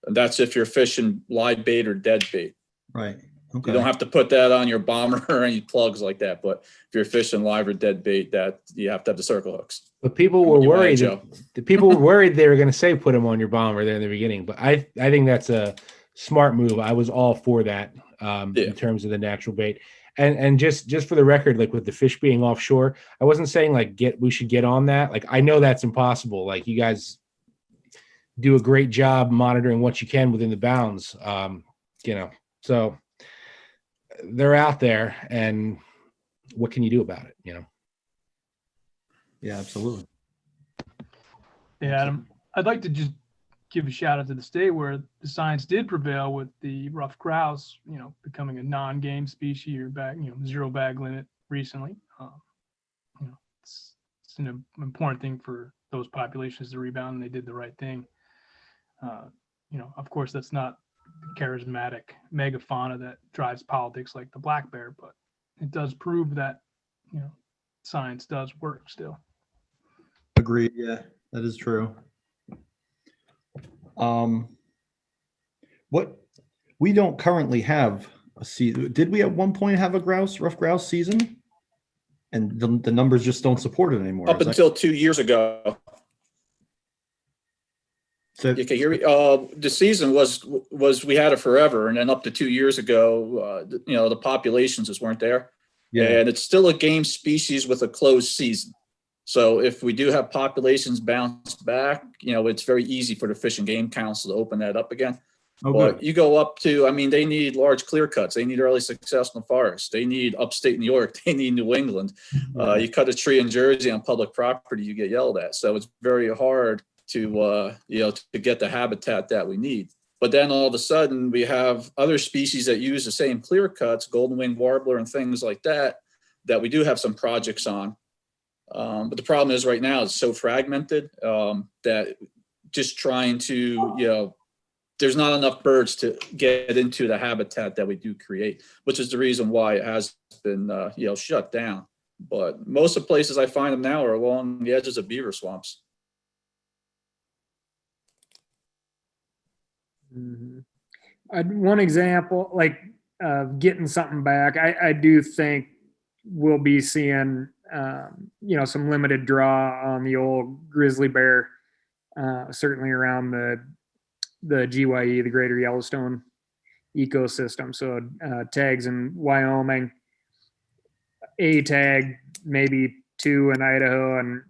And that's if you're fishing live bait or dead bait. Right. Okay. You don't have to put that on your bomber or any plugs like that. But if you're fishing live or dead bait, that you have to have the circle hooks. But people were worried. The people were worried they were going to say put them on your bomber there in the beginning. But I think that's a smart move. I was all for that in terms of the natural bait. And just for the record, like with the fish being offshore, I wasn't saying like we should get on that. Like, I know that's impossible. Like, you guys do a great job monitoring what you can within the bounds. So they're out there, and what can you do about it? Yeah, absolutely. Yeah, Adam, I'd like to just give a shout out to the state where the science did prevail with the rough grouse, becoming a non-game species or zero bag limit recently. It's an important thing for those populations to rebound, and they did the right thing. Of course, that's not the charismatic megafauna that drives politics like the black bear, but it does prove that, science does work still. Agreed. Yeah, that is true. What we don't currently have a season. Did we at one point have a rough grouse season? And the numbers just don't support it anymore. Up Is that- until 2 years ago. so- You can hear me? The season was we had it forever, and then up to 2 years ago, the populations just weren't there. yeah. And it's still a game species with a closed season. So if we do have populations bounce back, it's very easy for the Fish and Game Council to open that up again. Oh, But good. you go up to, they need large clear cuts. They need early success in the forest. They need upstate New York. They need New England. You cut a tree in Jersey on public property, you get yelled at. So it's very hard to get the habitat that we need. But then all of a sudden we have other species that use the same clear cuts, golden winged warbler and things like that we do have some projects on. But the problem is right now it's so fragmented that just trying to, there's not enough birds to get into the habitat that we do create, which is the reason why it has been, shut down. But most of the places I find them now are along the edges of beaver swamps. One example, like getting something back, I do think we'll be seeing, some limited draw on the old grizzly bear, certainly around the GYE, the Greater Yellowstone ecosystem. So tags in Wyoming, a tag, maybe 2 in Idaho, and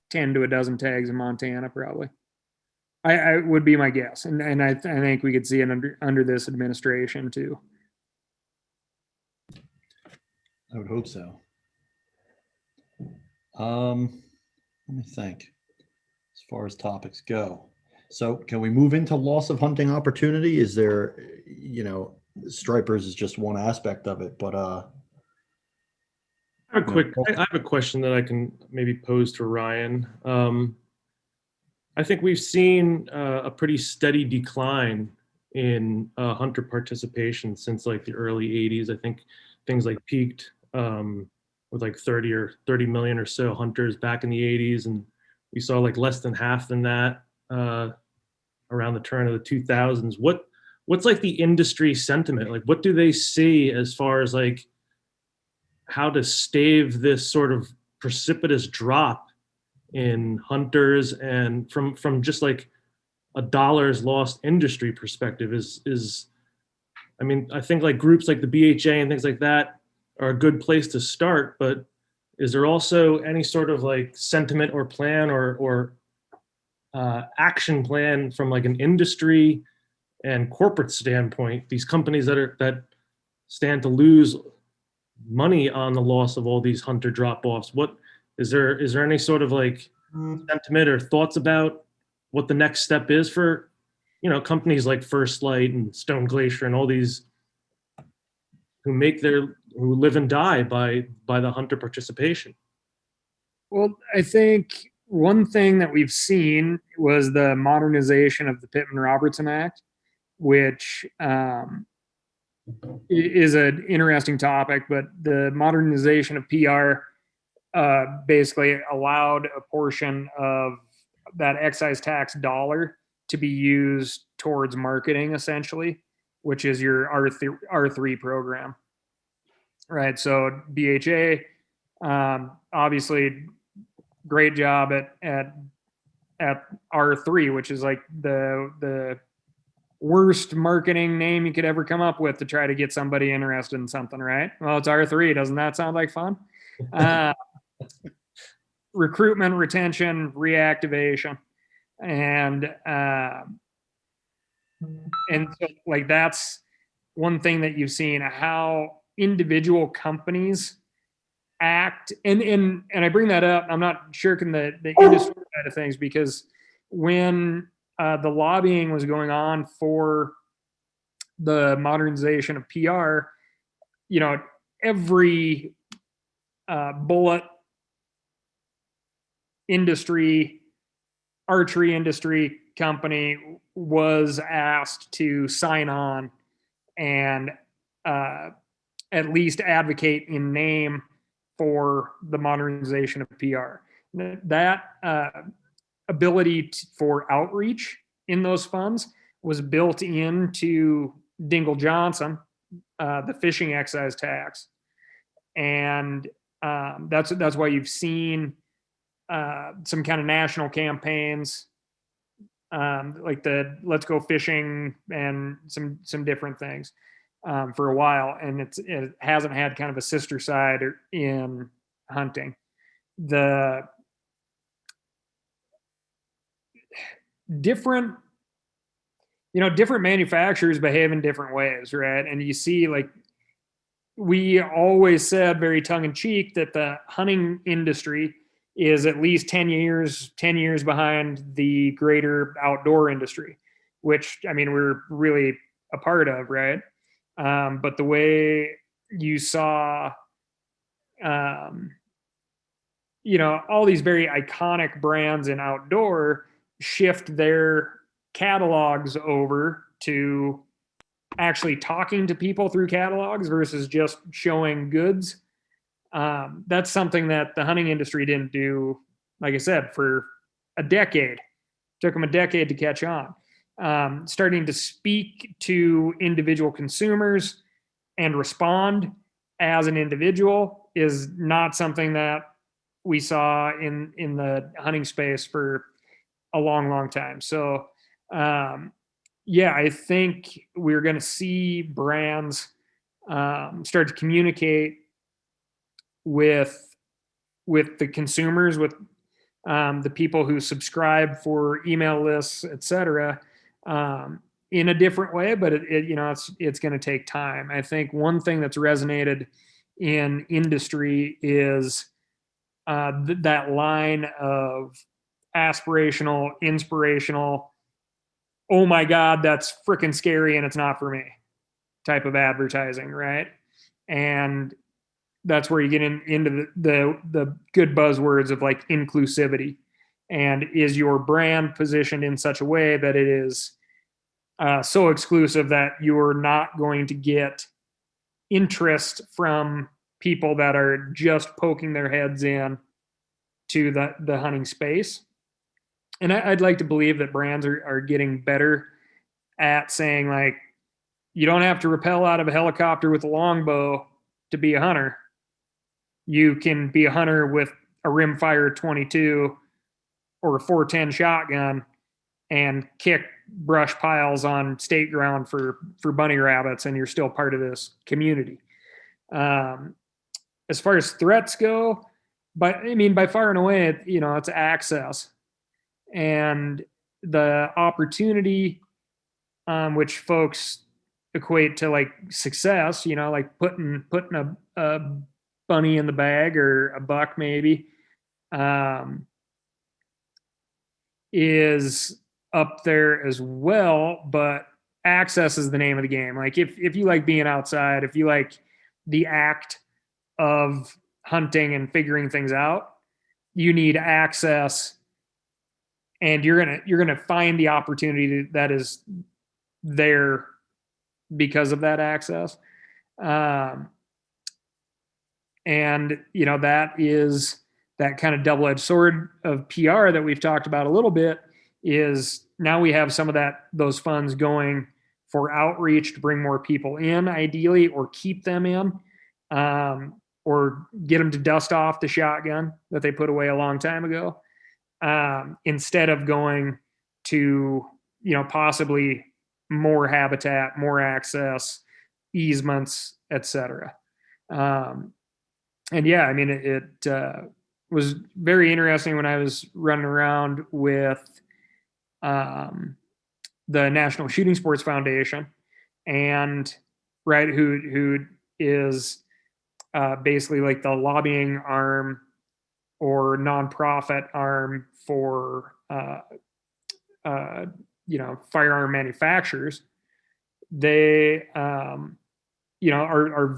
10 to a dozen tags in Montana, probably. I would be my guess, and I think we could see it under this administration too. I would hope so. Let me think. As far as topics go, so can we move into loss of hunting opportunity? Is there, stripers is just one aspect of it, but I have a question that I can maybe pose to Ryan. I think we've seen a pretty steady decline in hunter participation since like the early 80s. I think things like peaked with like 30 million or so hunters back in the 80s, and we saw like less than half than that around the turn of the 2000s. What's like the industry sentiment? Like, what do they see as far as like how to stave this sort of precipitous drop in hunters, and from just like a dollars lost industry perspective is I think like groups like the BHA and things like that are a good place to start, but is there also any sort of like sentiment or plan or action plan from like an industry and corporate standpoint, these companies that stand to lose money on the loss of all these hunter drop-offs? What is there any sort of like sentiment or thoughts about what the next step is for companies like First Light and Stone Glacier and all these who live and die by the hunter participation? Well, I think one thing that we've seen was the modernization of the Pittman-Robertson Act, which is an interesting topic, but the modernization of PR basically allowed a portion of that excise tax dollar to be used towards marketing, essentially, which is your R3 program. Right. So BHA, obviously, great job at R3, which is like the worst marketing name you could ever come up with to try to get somebody interested in something, right? Well, it's R3. Doesn't that sound like fun? Recruitment, retention, reactivation. And so like that's one thing that you've seen, how individual companies act. And I bring that up, I'm not shirking the industry side of things, because when the lobbying was going on for the modernization of PR, every bullet industry, archery industry company was asked to sign on and at least advocate in name for the modernization of PR. That ability for outreach in those funds was built into Dingle Johnson, the fishing excise tax. And that's why you've seen some kind of national campaigns, like the Let's Go Fishing and some different things for a while. And it hasn't had kind of a sister side in hunting. The different manufacturers behave in different ways, right? And you see, like, we always said very tongue in cheek that the hunting industry is at least 10 years behind the greater outdoor industry, which, I mean, we're really a part of, right? But the way you saw, all these very iconic brands in outdoor shift their catalogs over to actually talking to people through catalogs versus just showing goods. That's something that the hunting industry didn't do, like I said, for a decade. It took them a decade to catch on. Starting to speak to individual consumers and respond as an individual is not something that we saw in the hunting space for a long, long time. So, I think we're going to see brands start to communicate with the consumers, with the people who subscribe for email lists, et cetera, in a different way. But it's going to take time. I think one thing that's resonated in industry is that line of aspirational, inspirational, oh my God, that's freaking scary and it's not for me type of advertising, right? And that's where you get into the good buzzwords of like inclusivity. And is your brand positioned in such a way that it is so exclusive that you're not going to get interest from people that are just poking their heads in to the hunting space? And I'd like to believe that brands are getting better at saying, like, you don't have to rappel out of a helicopter with a longbow to be a hunter. You can be a hunter with a rimfire 22 or a 410 shotgun and kick brush piles on state ground for bunny rabbits, and you're still part of this community. As far as threats go, by far and away, it's access and the opportunity, which folks equate to like success, like putting a bunny in the bag or a buck maybe, is up there as well. But access is the name of the game. Like if you like being outside, if you like the act of hunting and figuring things out, you need access, and you're gonna find the opportunity that is there because of that access. And that is that kind of double-edged sword of PR that we've talked about a little bit. Is now we have some of those funds going for outreach to bring more people in, ideally, or keep them in, or get them to dust off the shotgun that they put away a long time ago, instead of going to, possibly more habitat, more access, easements, etc. It was very interesting when I was running around with the National Shooting Sports Foundation, and who is basically like the lobbying arm or nonprofit arm for firearm manufacturers. They are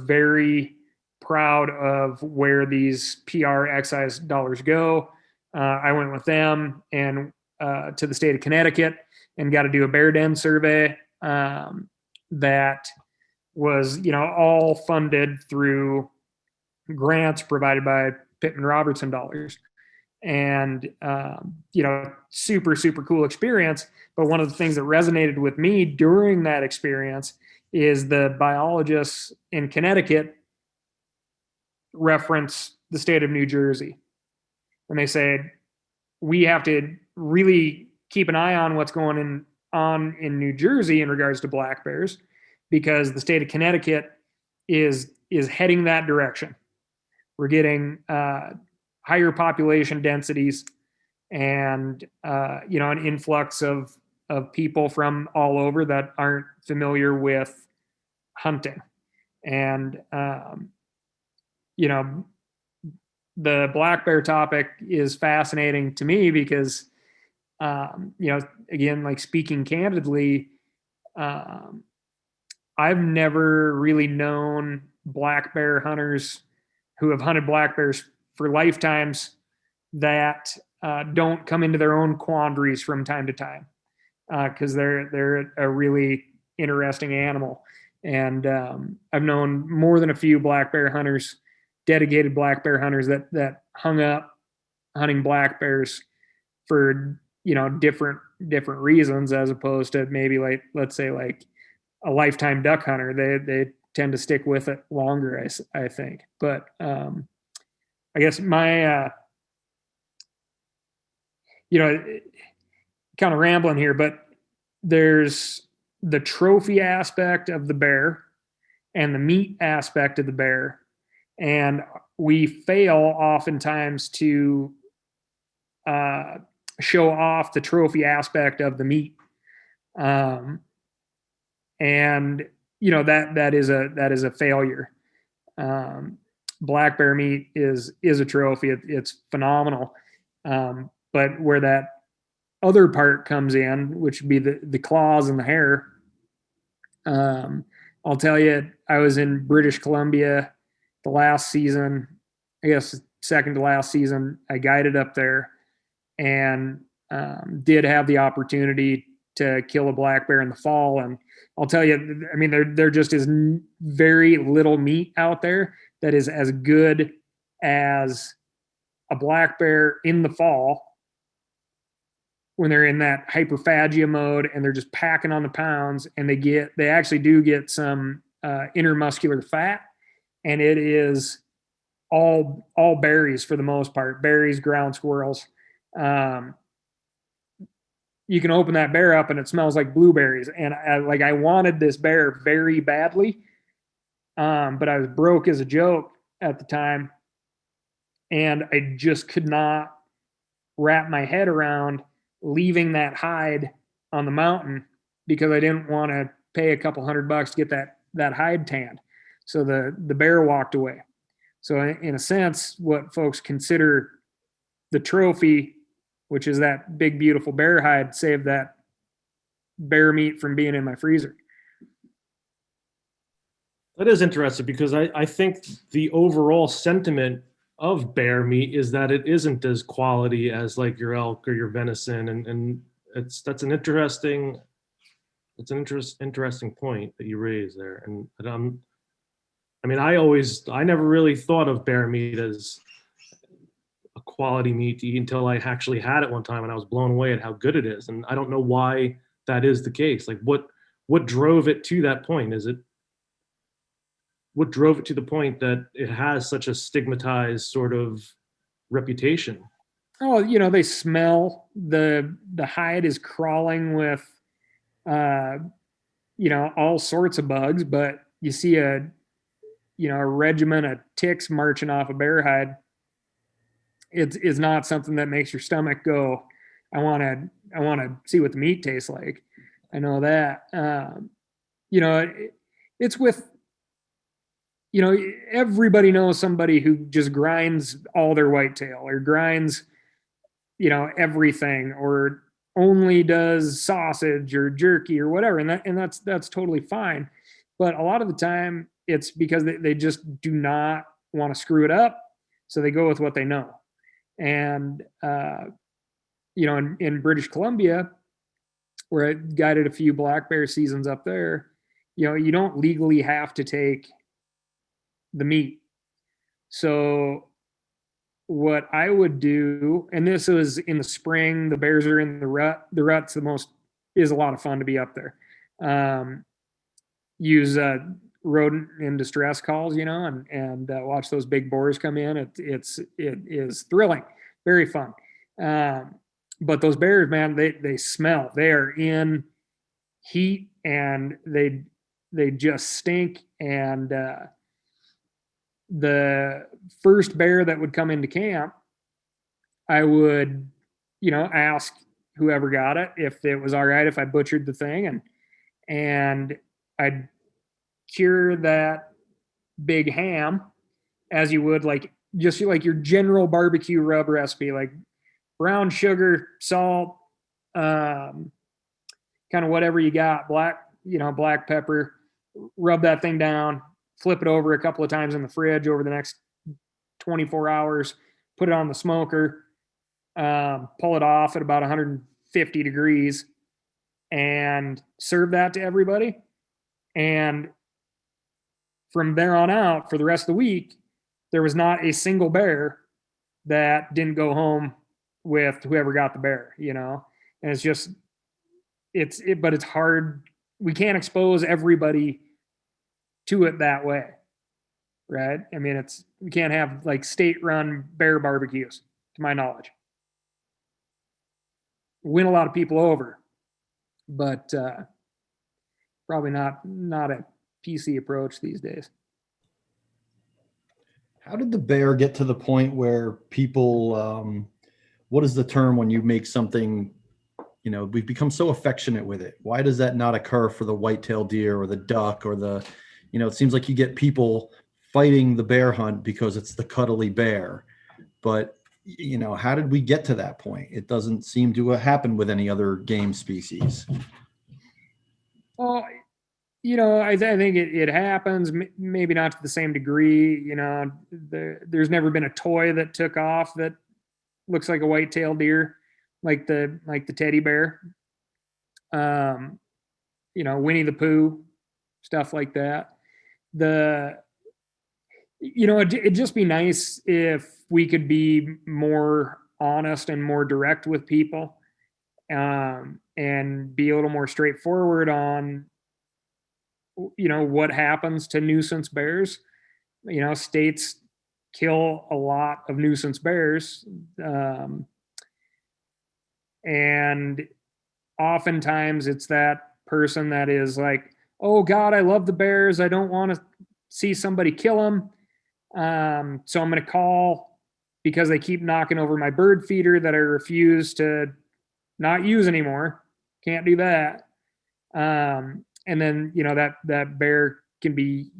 very proud of where these PR excise dollars go. I went with them and to the state of Connecticut and got to do a bear den survey that was, all funded through grants provided by Pittman Robertson dollars. And, super, super cool experience. But one of the things that resonated with me during that experience is the biologists in Connecticut reference the state of New Jersey. And they say, we have to really keep an eye on what's going on in New Jersey in regards to black bears, because the state of Connecticut is heading that direction. We're getting higher population densities and an influx of people from all over that aren't familiar with hunting. And the black bear topic is fascinating to me because again, like speaking candidly, I've never really known black bear hunters who have hunted black bears for lifetimes that don't come into their own quandaries from time to time, because they're a really interesting animal. And I've known more than a few black bear hunters, dedicated black bear hunters that hung up hunting black bears for different reasons, as opposed to maybe like, let's say, like a lifetime duck hunter. They tend to stick with it longer, I think. But I guess my kind of rambling here, but there's the trophy aspect of the bear and the meat aspect of the bear, and we fail oftentimes to show off the trophy aspect of the meat. And that is a failure. Black bear meat is a trophy. It's phenomenal. But where that other part comes in, which would be the claws and the hair, I'll tell you, I was in British Columbia the last season, I guess second to last season. I guided up there and did have the opportunity to kill a black bear in the fall. And I'll tell you, I mean, there just is very little meat out there that is as good as a black bear in the fall, when they're in that hyperphagia mode and they're just packing on the pounds, and they actually do get some intermuscular fat, and it is all berries for the most part, berries, ground squirrels. You can open that bear up and it smells like blueberries. And I wanted this bear very badly, but I was broke as a joke at the time, and I just could not wrap my head around leaving that hide on the mountain, because I didn't want to pay a couple $100 to get that hide tanned. So the bear walked away. So in a sense, what folks consider the trophy, which is that big, beautiful bear hide, saved that bear meat from being in my freezer. That is interesting, because I think the overall sentiment of bear meat is that it isn't as quality as like your elk or your venison, and that's an interesting point that you raised there. And I mean, I never really thought of bear meat as a quality meat to eat until I actually had it one time, and I was blown away at how good it is. And I don't know why that is the case. Like what drove it to that point? What drove it to the point that it has such a stigmatized sort of reputation? Oh, they smell, the hide is crawling with, all sorts of bugs, but you see a regiment of ticks marching off a bear hide. It's not something that makes your stomach go, I want to see what the meat tastes like. I know that. It's with, everybody knows somebody who just grinds all their whitetail, or grinds, everything, or only does sausage or jerky or whatever. And that's totally fine. But a lot of the time it's because they just do not want to screw it up. So they go with what they know. And, in British Columbia, where I guided a few black bear seasons up there, you don't legally have to take the meat. So what I would do, and this was in the spring, the bears are in the rut. The rut's is a lot of fun to be up there. use rodent in distress calls, and watch those big boars come in. It is thrilling, very fun. But those bears, man, they smell. They are in heat and they just stink. And the first bear that would come into camp, I would, ask whoever got it if it was all right if I butchered the thing, and I'd cure that big ham as you would just like your general barbecue rub recipe, like brown sugar, salt, kind of whatever you got, black pepper, rub that thing down, flip it over a couple of times in the fridge over the next 24 hours, put it on the smoker, pull it off at about 150 degrees and serve that to everybody. And from there on out, for the rest of the week, there was not a single bear that didn't go home with whoever got the bear, and it's just, but it's hard. We can't expose everybody to it that way. Right. I mean, we can't have like state run bear barbecues, to my knowledge. Win a lot of people over, but probably not a PC approach these days. How did the bear get to the point where people, what is the term when you make something, we've become so affectionate with it? Why does that not occur for the white-tailed deer or the duck or it seems like you get people fighting the bear hunt because it's the cuddly bear. But, how did we get to that point? It doesn't seem to happen with any other game species. Well, I think it happens, maybe not to the same degree. There's never been a toy that took off that looks like a white-tailed deer, like the teddy bear. Winnie the Pooh, stuff like that. It'd just be nice if we could be more honest and more direct with people, and be a little more straightforward on, what happens to nuisance bears. States kill a lot of nuisance bears. And oftentimes it's that person that is like, oh God, I love the bears. I don't want to see somebody kill them. So I'm going to call because they keep knocking over my bird feeder that I refuse to not use anymore. Can't do that. And then, that bear can be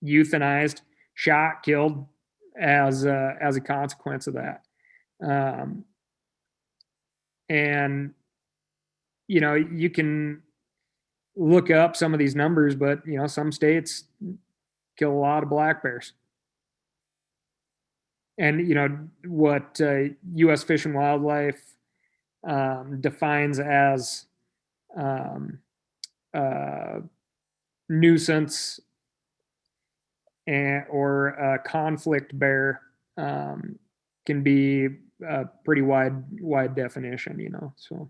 euthanized, shot, killed as a consequence of that. And, you can look up some of these numbers, but, some states kill a lot of black bears. And, what U.S. Fish and Wildlife defines as nuisance or conflict bear can be a pretty wide definition, so.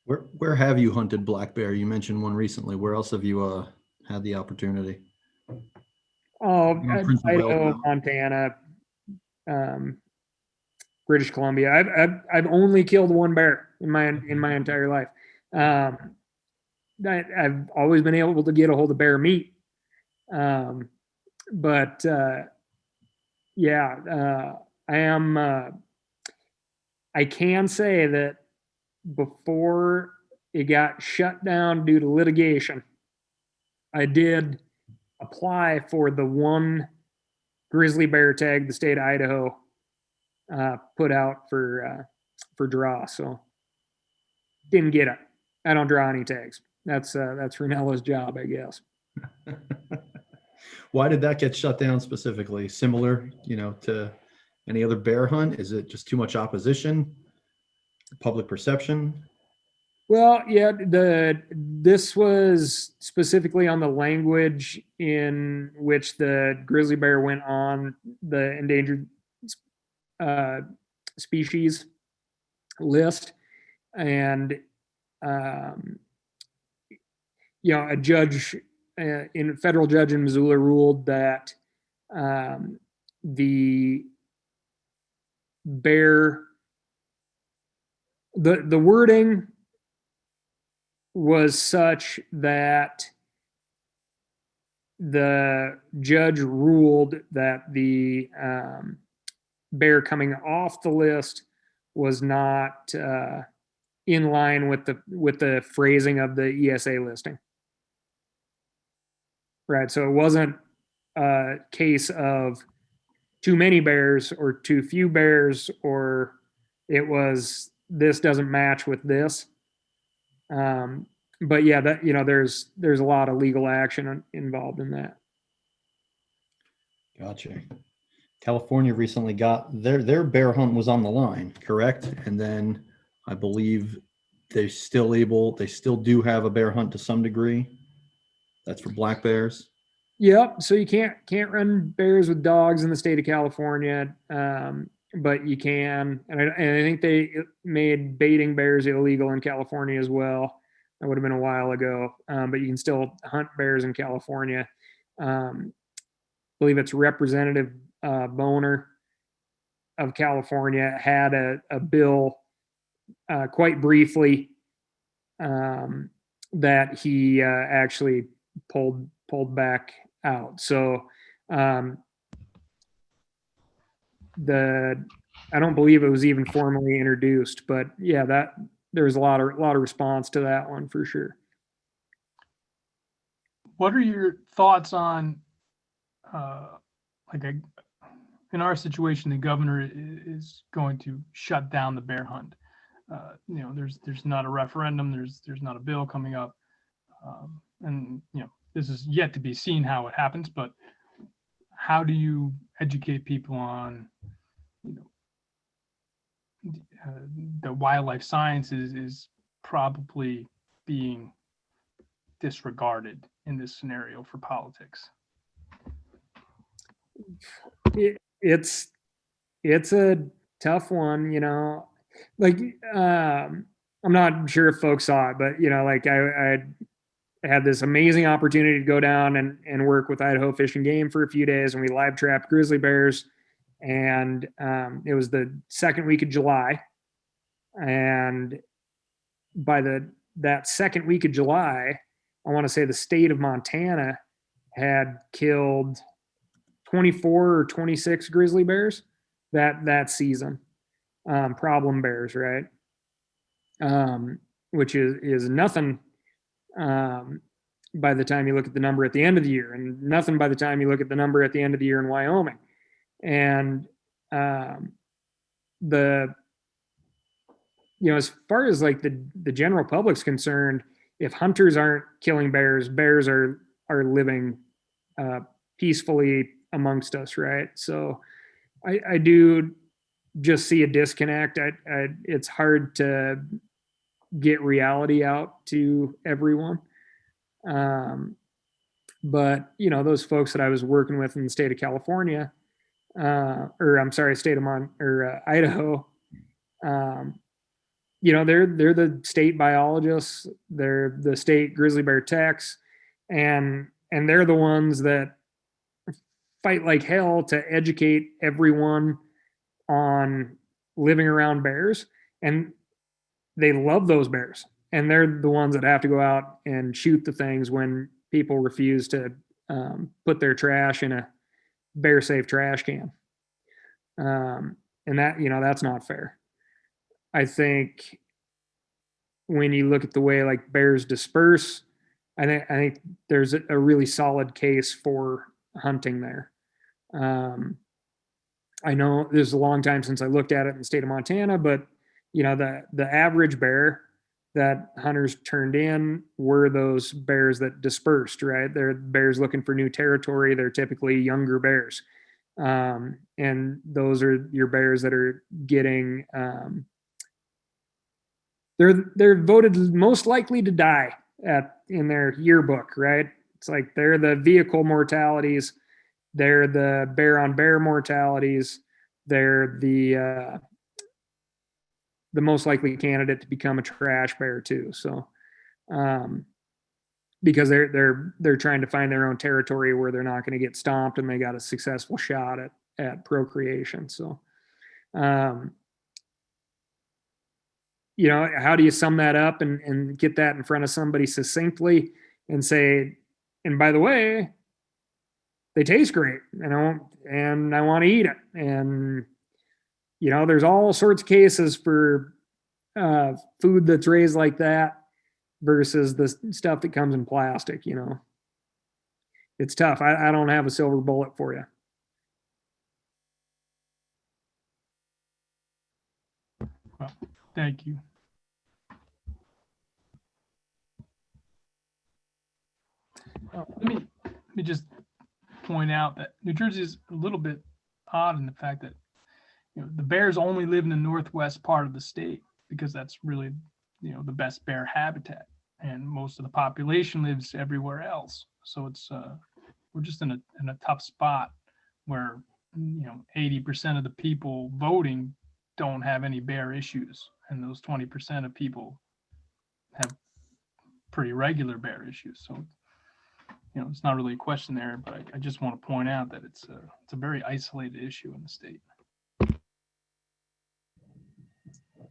Where have you hunted black bear? You mentioned one recently. Where else have you had the opportunity? Oh, Idaho, Montana, British Columbia. I've only killed one bear in my entire life. I've always been able to get a hold of bear meat. But I can say that before it got shut down due to litigation, I did apply for the one grizzly bear tag the state of Idaho put out for draw. So didn't get it. I don't draw any tags. That's Renella's job, I guess. Why did that get shut down specifically? Similar, to any other bear hunt? Is it just too much opposition? Public perception? Well, yeah, this was specifically on the language in which the grizzly bear went on the endangered species list, and a judge, in federal judge in Missoula ruled that the bear, the wording was such that the judge ruled that the bear coming off the list was not in line with the phrasing of the ESA listing. Right. So it wasn't a case of too many bears or too few bears, or it was this doesn't match with this. But yeah, that there's a lot of legal action involved in that. Gotcha. California recently got their bear hunt was on the line, correct? And then I believe they still do have a bear hunt to some degree. That's for black bears. Yep. So you can't run bears with dogs in the state of California, but you can. And I think they made baiting bears illegal in California as well. That would have been a while ago, but you can still hunt bears in California. I believe it's Representative Boner of California had a bill quite briefly that he actually pulled back out. So I don't believe it was even formally introduced, but yeah, that there's a lot of response to that one for sure. What are your thoughts on in our situation, the governor is going to shut down the bear hunt. There's not a referendum, there's not a bill coming up, and this is yet to be seen how it happens. But how do you educate people on the wildlife science is probably being disregarded in this scenario for politics? It's a tough one, I'm not sure if folks saw it, but I had this amazing opportunity to go down and work with Idaho Fish and Game for a few days, and we live trapped grizzly bears. And it was the second week of July, and by that second week of July, I want to say the state of Montana had killed 24 or 26 grizzly bears that season. Problem bears, right? Which is nothing by the time you look at the number at the end of the year, and nothing by the time you look at the number at the end of the year in Wyoming. And as far as like the general public's concerned, if hunters aren't killing bears, bears are living peacefully amongst us, right? So I do just see a disconnect. It's hard to get reality out to everyone. But those folks that I was working with in the state of California, Idaho, they're the state biologists, they're the state grizzly bear techs, and they're the ones that fight like hell to educate everyone on living around bears, and they love those bears, and they're the ones that have to go out and shoot the things when people refuse to put their trash in a bear safe trash can. And that's not fair. I think when you look at the way like bears disperse, I think there's a really solid case for hunting there. I know this is a long time since I looked at it in the state of Montana, but the average bear that hunters turned in were those bears that dispersed, right? They're bears looking for new territory. They're typically younger bears. And those are your bears that are getting, they're voted most likely to die in their yearbook, right? It's like they're the vehicle mortalities, they're the bear on bear mortalities, they're the most likely candidate to become a trash bear too. So because they're trying to find their own territory where they're not going to get stomped and they got a successful shot at procreation. So, how do you sum that up and get that in front of somebody succinctly and say, and by the way, they taste great and I want to eat it. And, there's all sorts of cases for food that's raised like that versus the stuff that comes in plastic. It's tough. I don't have a silver bullet for you. Well, thank you. Let me just point out that New Jersey is a little bit odd in the fact that the bears only live in the northwest part of the state because that's really the best bear habitat, and most of the population lives everywhere else. So it's we're just in a tough spot where 80% of the people voting don't have any bear issues, and those 20% of people have pretty regular bear issues. So it's not really a question there, but I just want to point out that it's a very isolated issue in the state.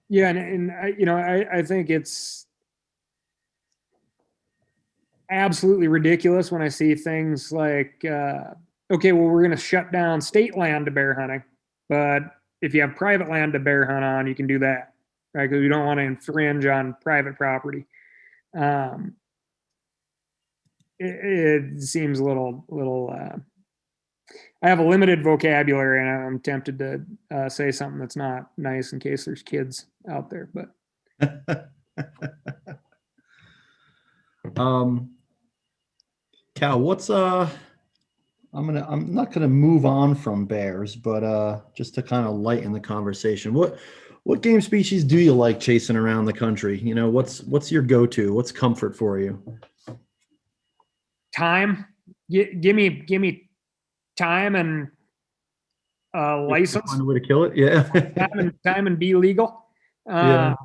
Yeah, and I think it's absolutely ridiculous when I see things like, okay, well, we're going to shut down state land to bear hunting, but if you have private land to bear hunt on, you can do that, right? Because we don't want to infringe on private property. It seems a little. I have a limited vocabulary, and I'm tempted to say something that's not nice in case there's kids out there. But Cal, what's I'm not gonna move on from bears, but just to kind of lighten the conversation, what game species do you like chasing around the country? What's your go-to? What's comfort for you? Time. Give me time and license. Find a way to kill it. Yeah. time and be legal. Yeah.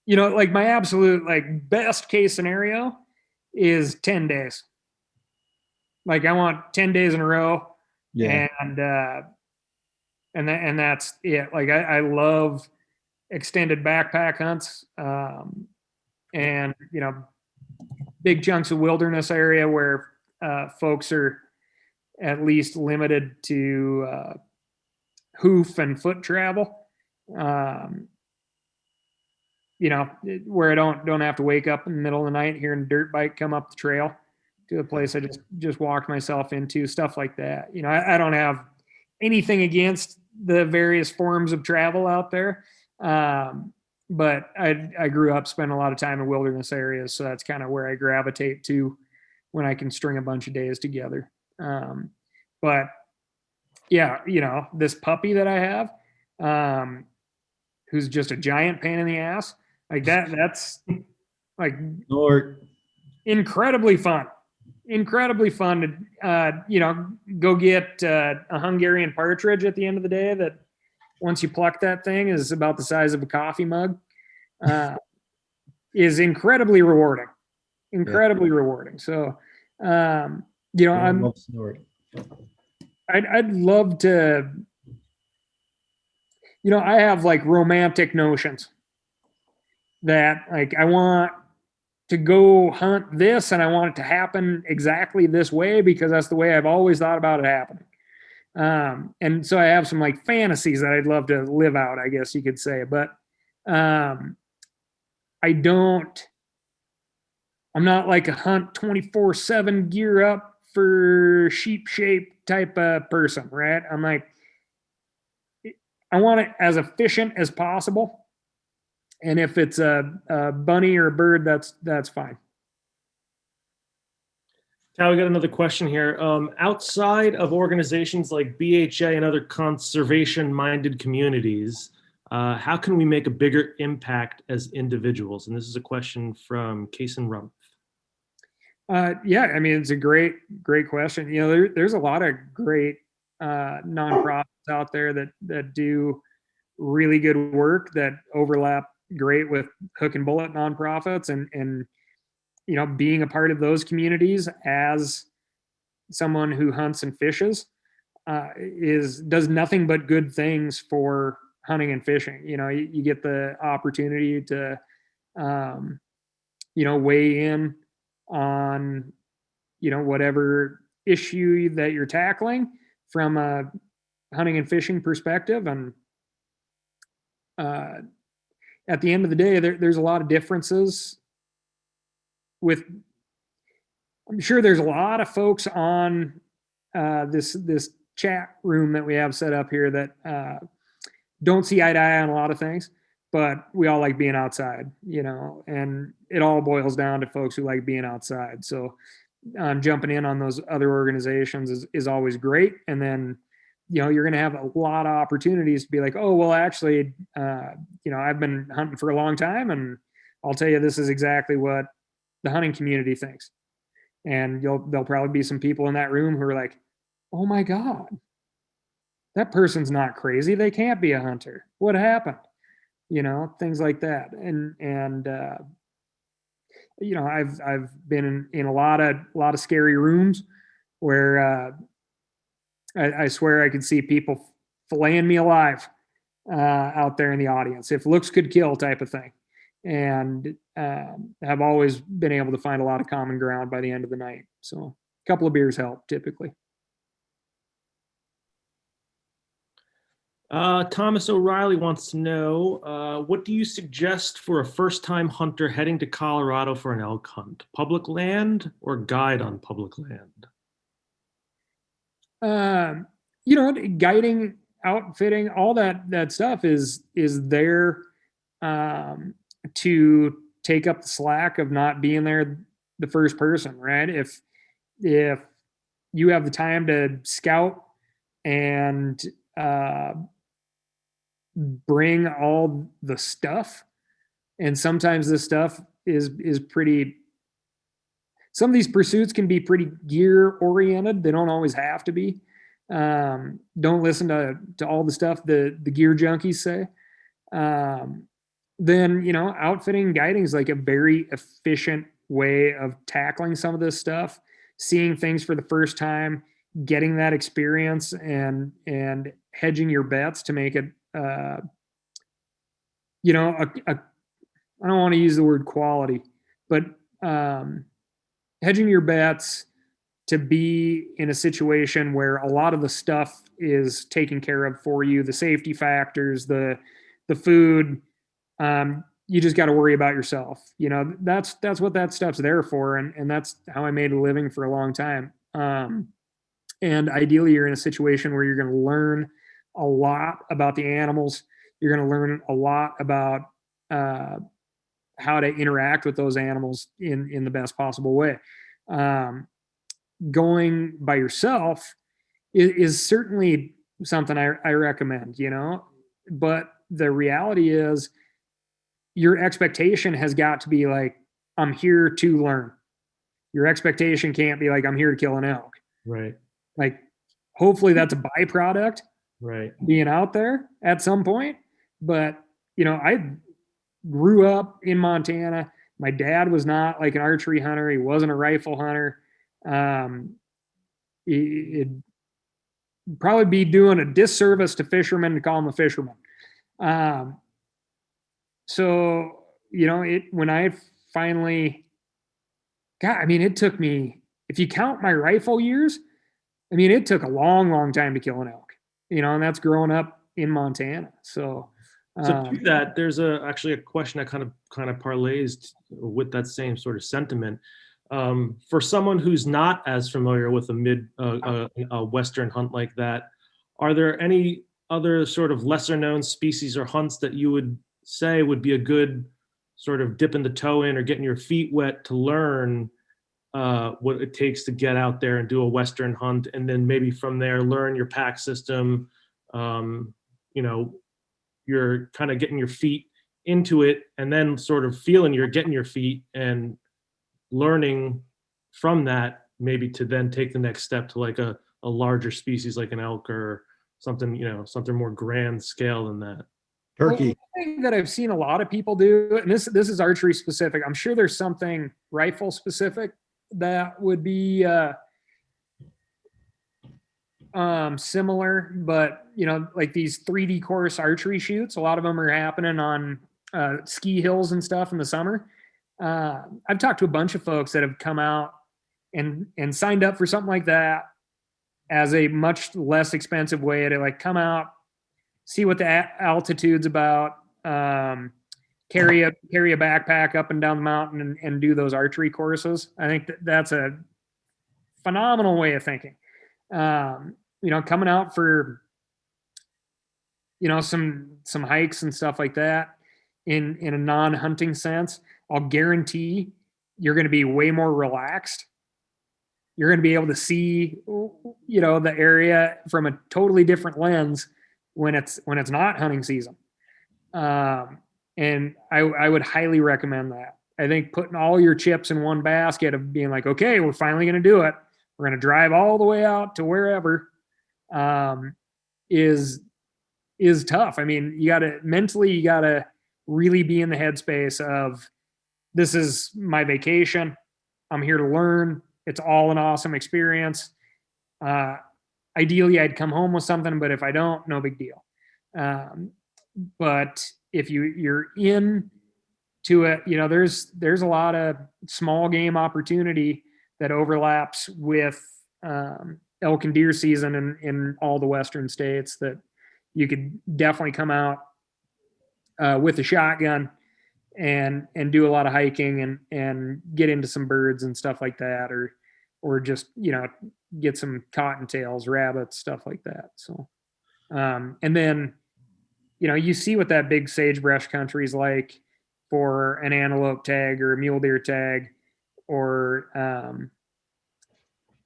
Like my absolute best case scenario is 10 days. Like I want 10 days in a row. Yeah. And that's it. Like I love extended backpack hunts. And big chunks of wilderness area where folks are at least limited to hoof and foot travel. Where I don't have to wake up in the middle of the night hearing a dirt bike come up the trail to the place I just walked myself into, stuff like that. I don't have anything against the various forms of travel out there. But I grew up spending a lot of time in wilderness areas. So that's kind of where I gravitate to when I can string a bunch of days together. But yeah, this puppy that I have, who's just a giant pain in the ass, like that's like incredibly fun to, go get a Hungarian partridge at the end of the day that once you pluck that thing is about the size of a coffee mug, is incredibly rewarding. So, I'd love to, I have like romantic notions that like, I want to go hunt this and I want it to happen exactly this way because that's the way I've always thought about it happening. And so I have some like fantasies that I'd love to live out, I guess you could say, but, I'm not like a hunt 24/7 gear up for sheep shape type of person, right? I'm like, I want it as efficient as possible. And if it's a bunny or a bird, that's fine. Cal, we got another question here. Outside of organizations like BHA and other conservation-minded communities, how can we make a bigger impact as individuals? And this is a question from Kason Rumpf. Yeah, I mean, it's a great question. There's a lot of great nonprofits out there that do really good work that overlap great with hook and bullet nonprofits. And being a part of those communities as someone who hunts and fishes does nothing but good things for hunting and fishing. You get the opportunity to, weigh in on, whatever issue that you're tackling from a hunting and fishing perspective. And at the end of the day, there's a lot of differences I'm sure there's a lot of folks on this chat room that we have set up here that don't see eye to eye on a lot of things, but we all like being outside, and it all boils down to folks who like being outside. So jumping in on those other organizations is always great. And then, you're going to have a lot of opportunities to be like, oh, well, actually, I've been hunting for a long time, and I'll tell you, this is exactly what the hunting community thinks. And there'll probably be some people in that room who are like, oh my God, that person's not crazy. They can't be a hunter. What happened? Things like that. And I've been in a lot of scary rooms where I swear I could see people filleting me alive out there in the audience, if looks could kill type of thing. And have always been able to find a lot of common ground by the end of the night. So a couple of beers help typically. Thomas O'Reilly wants to know, what do you suggest for a first-time hunter heading to Colorado for an elk hunt? Public land or guide on public land? Guiding, outfitting, all that stuff is there to take up the slack of not being there the first person, right? If you have the time to scout and bring all the stuff, and sometimes this stuff is pretty, some of these pursuits can be pretty gear oriented. They don't always have to be. Don't listen to all the stuff the gear junkies say. Then, outfitting and guiding is like a very efficient way of tackling some of this stuff, seeing things for the first time, getting that experience, and hedging your bets to make it, I don't want to use the word quality, but hedging your bets to be in a situation where a lot of the stuff is taken care of for you, the safety factors, the food. You just got to worry about yourself. That's what that stuff's there for. And that's how I made a living for a long time. And ideally you're in a situation where you're going to learn a lot about the animals. You're going to learn a lot about how to interact with those animals in the best possible way. Going by yourself is certainly something I recommend, but the reality is your expectation has got to be like, I'm here to learn. Your expectation can't be like, I'm here to kill an elk. Right. Like, hopefully that's a byproduct, right, being out there at some point. But, I grew up in Montana. My dad was not like an archery hunter. He wasn't a rifle hunter. It'd probably be doing a disservice to fishermen to call him a fisherman. So, when I finally it took me, if you count my rifle years, it took a long, long time to kill an elk, and that's growing up in Montana. So to that, there's actually a question that kind of parlays with that same sort of sentiment. For someone who's not as familiar with a Western hunt like that, are there any other sort of lesser known species or hunts that you would say would be a good sort of dipping the toe in or getting your feet wet to learn what it takes to get out there and do a Western hunt, and then maybe from there learn your pack system? You're kind of getting your feet into it, and then sort of feeling you're getting your feet and learning from that, maybe to then take the next step to like a larger species like an elk or something, something more grand scale than that. Turkey. Well, one thing that I've seen a lot of people do, and this is archery specific. I'm sure there's something rifle specific that would be similar, but like these 3D course archery shoots, a lot of them are happening on ski hills and stuff in the summer. I've talked to a bunch of folks that have come out and signed up for something like that as a much less expensive way to like come out, see what the altitude's about, carry a backpack up and down the mountain and do those archery courses. I think that's a phenomenal way of thinking. Coming out for some hikes and stuff like that in a non-hunting sense, I'll guarantee you're going to be way more relaxed. You're going to be able to see the area from a totally different lens when it's not hunting season. And I would highly recommend that. I think putting all your chips in one basket of being like, okay, we're finally going to do it. We're going to drive all the way out to wherever, is tough. I mean, you got to really be in the headspace of, this is my vacation. I'm here to learn. It's all an awesome experience. Ideally, I'd come home with something, but if I don't, no big deal. But if you're in to it, there's a lot of small game opportunity that overlaps with elk and deer season in all the western states, that you could definitely come out with a shotgun and do a lot of hiking and get into some birds and stuff like that, or just get some cottontails, rabbits, stuff like that. So and then you see what that big sagebrush country is like for an antelope tag or a mule deer tag, or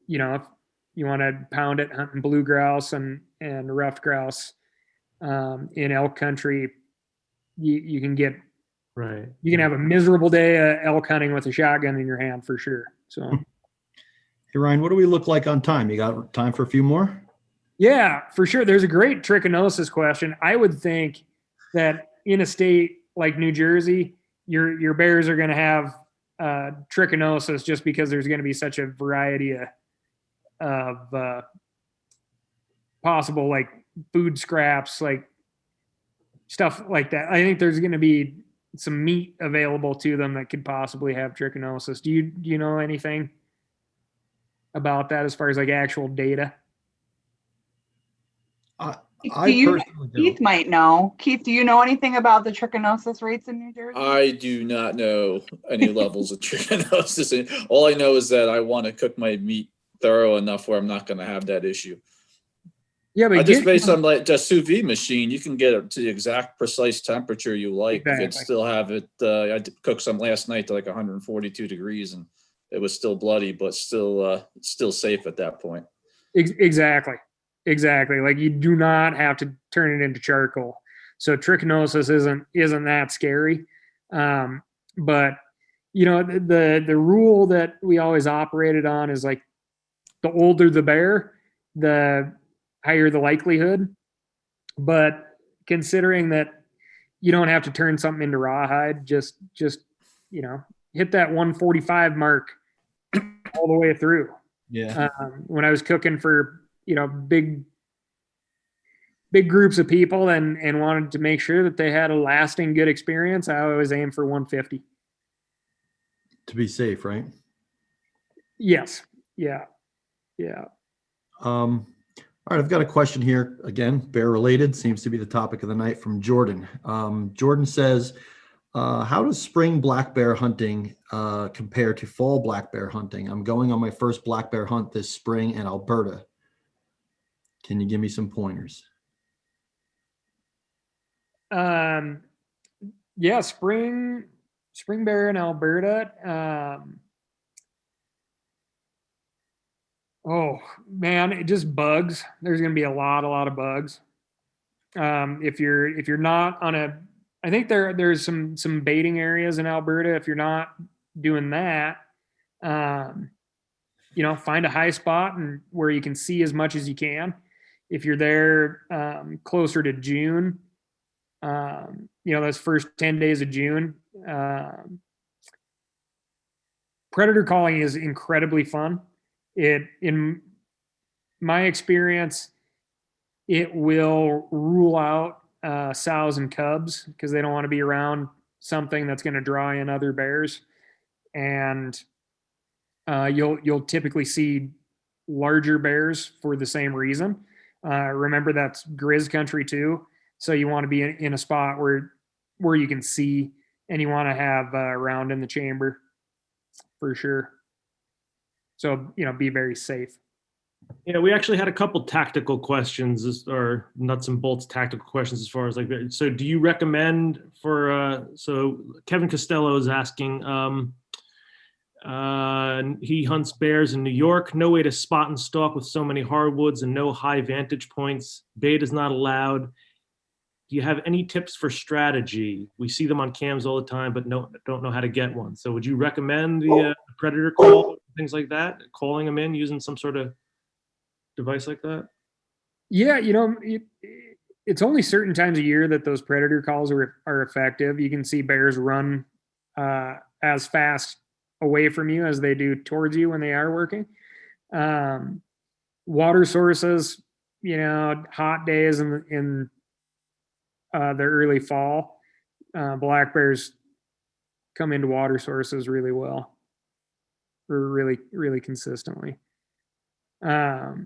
if you want to pound it hunting blue grouse and ruffed grouse in elk country, you can get Right. You can have a miserable day elk hunting with a shotgun in your hand for sure. So, Hey, Ryan, what do we look like on time? You got time for a few more? yeah, for sure. There's a great trichinosis question. I would think that in a state like New Jersey, your bears are going to have trichinosis just because there's going to be such a variety of possible like food scraps, like stuff like that. I think there's going to be some meat available to them that could possibly have trichinosis. Do you know anything about that as far as like actual data? I Keith personally don't. might know. Keith, do you know anything about the trichinosis rates in New Jersey? I do not know any levels of trichinosis. All I know is that I want to cook my meat thorough enough where I'm not going to have that issue. Yeah, but Just based on like the sous vide machine, you can get it to the exact precise temperature you like. You Exactly. can still have it. I cooked some last night to like 142 degrees, and it was still bloody, but still safe at that point. Exactly. Like you do not have to turn it into charcoal. So trichinosis isn't that scary. But the rule that we always operated on is like the older the bear, the higher the likelihood. But considering that you don't have to turn something into rawhide, just hit that 145 mark all the way through. Yeah. When I was cooking for big groups of people and wanted to make sure that they had a lasting good experience, I always aim for 150. To be safe, right? Yes. Yeah. All right, I've got a question here, again, bear related, seems to be the topic of the night, from Jordan. Jordan says, how does spring black bear hunting compare to fall black bear hunting? I'm going on my first black bear hunt this spring in Alberta. Can you give me some pointers? Yeah, spring bear in Alberta. Oh man, it just bugs. There's going to be a lot of bugs. If you're not on I think there's some baiting areas in Alberta. If you're not doing that, find a high spot and where you can see as much as you can. If you're there closer to June, those first 10 days of June. Predator calling is incredibly fun. In my experience, it will rule out sows and cubs because they don't want to be around something that's going to draw in other bears. And you'll typically see larger bears for the same reason. Remember, that's grizz country too. So you want to be in a spot where you can see, and you want to have a round in the chamber for sure. So, be very safe. Yeah, we actually had a couple tactical questions, or nuts and bolts tactical questions as far as like, so do you recommend so Kevin Costello is asking, he hunts bears in New York, no way to spot and stalk with so many hardwoods and no high vantage points. Bait is not allowed. Do you have any tips for strategy? We see them on cams all the time, but don't know how to get one. So would you recommend the predator call, things like that, calling them in using some sort of device like that? Yeah, it's only certain times a year that those predator calls are effective. You can see bears run as fast away from you as they do towards you when they are working. Water sources, hot days in the early fall, black bears come into water sources really well, or really, really consistently. The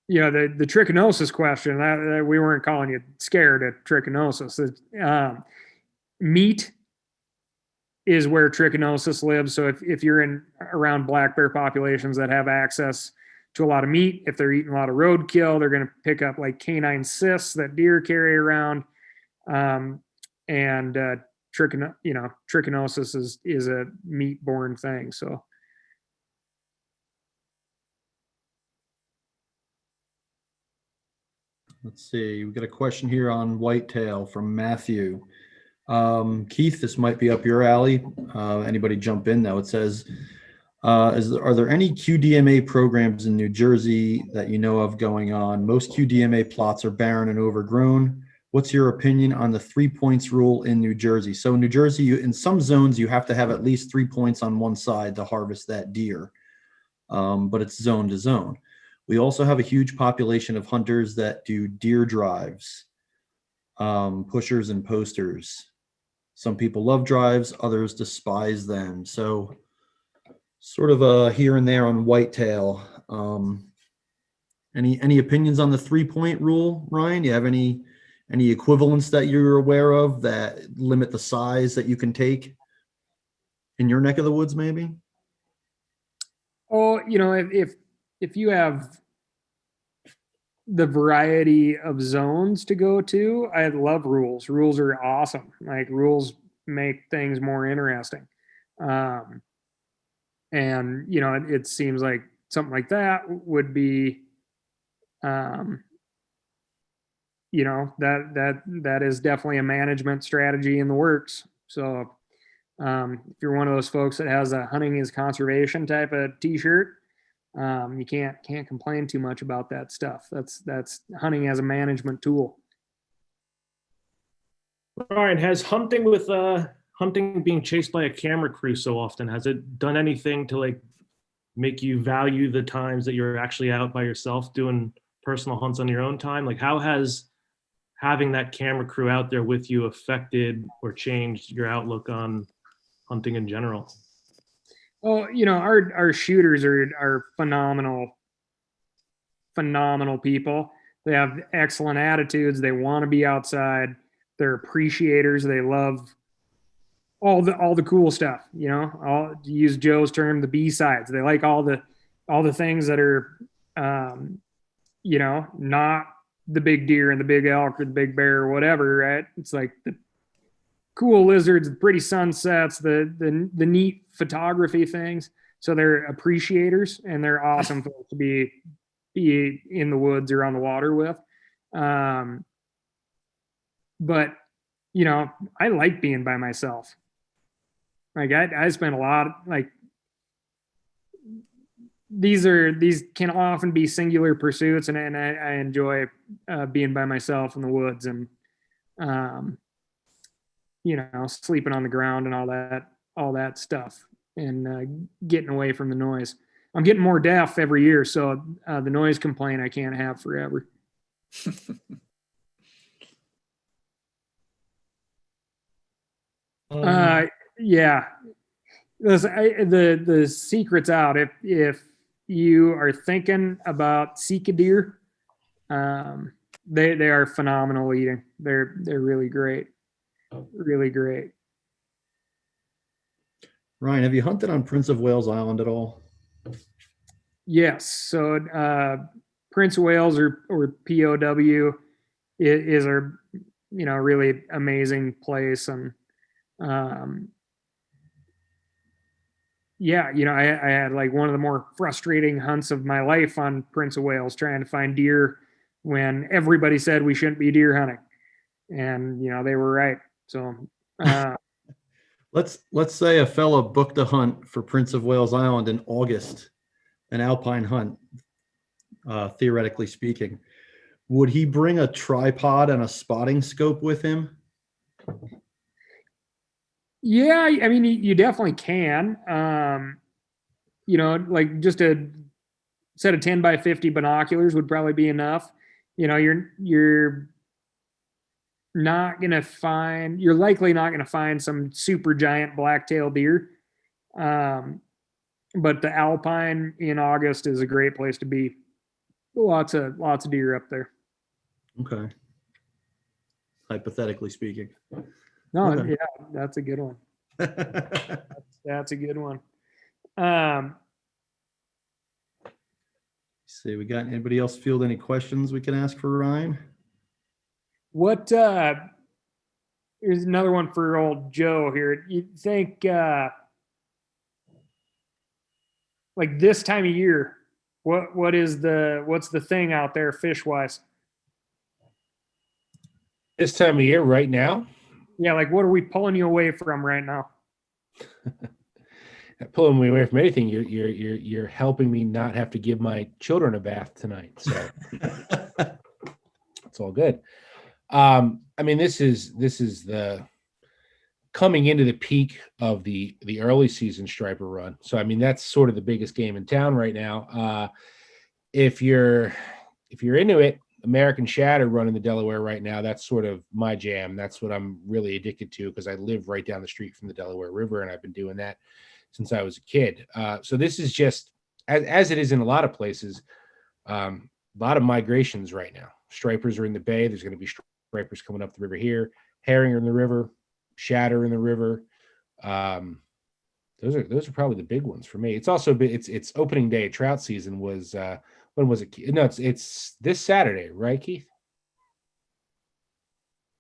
trichinosis question, that we weren't calling you scared at trichinosis. Meat is where trichinosis lives. So if you're around black bear populations that have access to a lot of meat, if they're eating a lot of roadkill, they're going to pick up like canine cysts that deer carry around. Trichinosis is a meat-borne thing. So. Let's see. We got a question here on whitetail from Matthew. Keith, this might be up your alley. Anybody jump in though. It says, are there any QDMA programs in New Jersey that you know of going on? Most QDMA plots are barren and overgrown. What's your opinion on the 3 points rule in New Jersey? So in New Jersey, in some zones, you have to have at least 3 points on one side to harvest that deer, but it's zone to zone. We also have a huge population of hunters that do deer drives, pushers and posters. Some people love drives, others despise them. So sort of a here and there on whitetail. Any opinions on the 3 point rule, Ryan? Do you have any equivalents that you're aware of that limit the size that you can take in your neck of the woods, maybe? Oh, if you have the variety of zones to go to, I love rules. Rules are awesome. Like, rules make things more interesting. And it seems like something like that would be, that is definitely a management strategy in the works. So if you're one of those folks that has a hunting is conservation type of t-shirt, you can't complain too much about that stuff. That's hunting as a management tool. Ryan, has hunting being chased by a camera crew so often, has it done anything to like make you value the times that you're actually out by yourself doing personal hunts on your own time? Like, how has having that camera crew out there with you affected or changed your outlook on hunting in general? Well, our shooters are phenomenal people. They have excellent attitudes. They want to be outside. They're appreciators. They love all the cool stuff, to use Joe's term, the B-sides. They like all the things that are, not the big deer and the big elk or the big bear or whatever, right? It's like the cool lizards, the pretty sunsets, the neat photography things. So they're appreciators, and they're awesome folks to be in the woods or on the water with. But I like being by myself. Like, I spend a lot, like, these can often be singular pursuits, and I enjoy being by myself in the woods and um, sleeping on the ground and all that stuff, and getting away from the noise. I'm getting more deaf every year, so the noise complaint I can't have forever. Yeah, the secret's out. If you are thinking about Sika deer, they are phenomenal eating. They're really great, really great. Ryan, have you hunted on Prince of Wales Island at all? Yes. So Prince of Wales or POW is a really amazing place, and yeah, I had like one of the more frustrating hunts of my life on Prince of Wales, trying to find deer when everybody said we shouldn't be deer hunting, and they were right. So Let's say a fella booked a hunt for Prince of Wales Island in August, an alpine hunt, theoretically speaking. Would he bring a tripod and a spotting scope with him? yeah, I mean, you definitely can. Like just a set of 10 by 50 binoculars would probably be enough. You're likely not going to find some super giant black-tailed deer. But the Alpine in August is a great place to be. Lots of deer up there. Okay. Hypothetically speaking. No, Okay. yeah, that's a good one. That's a good one. See, we got anybody else field any questions we can ask for Ryan? What here's another one for old Joe here. You think like this time of year, what's the thing out there fish wise? This time of year, right now? Yeah, like what are we pulling you away from right now? Pulling me away from anything. You're helping me not have to give my children a bath tonight. So it's all good. I mean, this is the coming into the peak of the early season striper run. So I mean, that's sort of the biggest game in town right now. If you're into it, American Shatter running the Delaware right now, that's sort of my jam. That's what I'm really addicted to because I live right down the street from the Delaware River, and I've been doing that since I was a kid. So this is just, as it is in a lot of places, a lot of migrations right now. Stripers are in the bay. There's going to be stripers coming up the river here. Herring are in the river. Shatter in the river. Those are probably the big ones for me. It's also it's opening day. Trout season was when was it? No, it's this Saturday, right, Keith?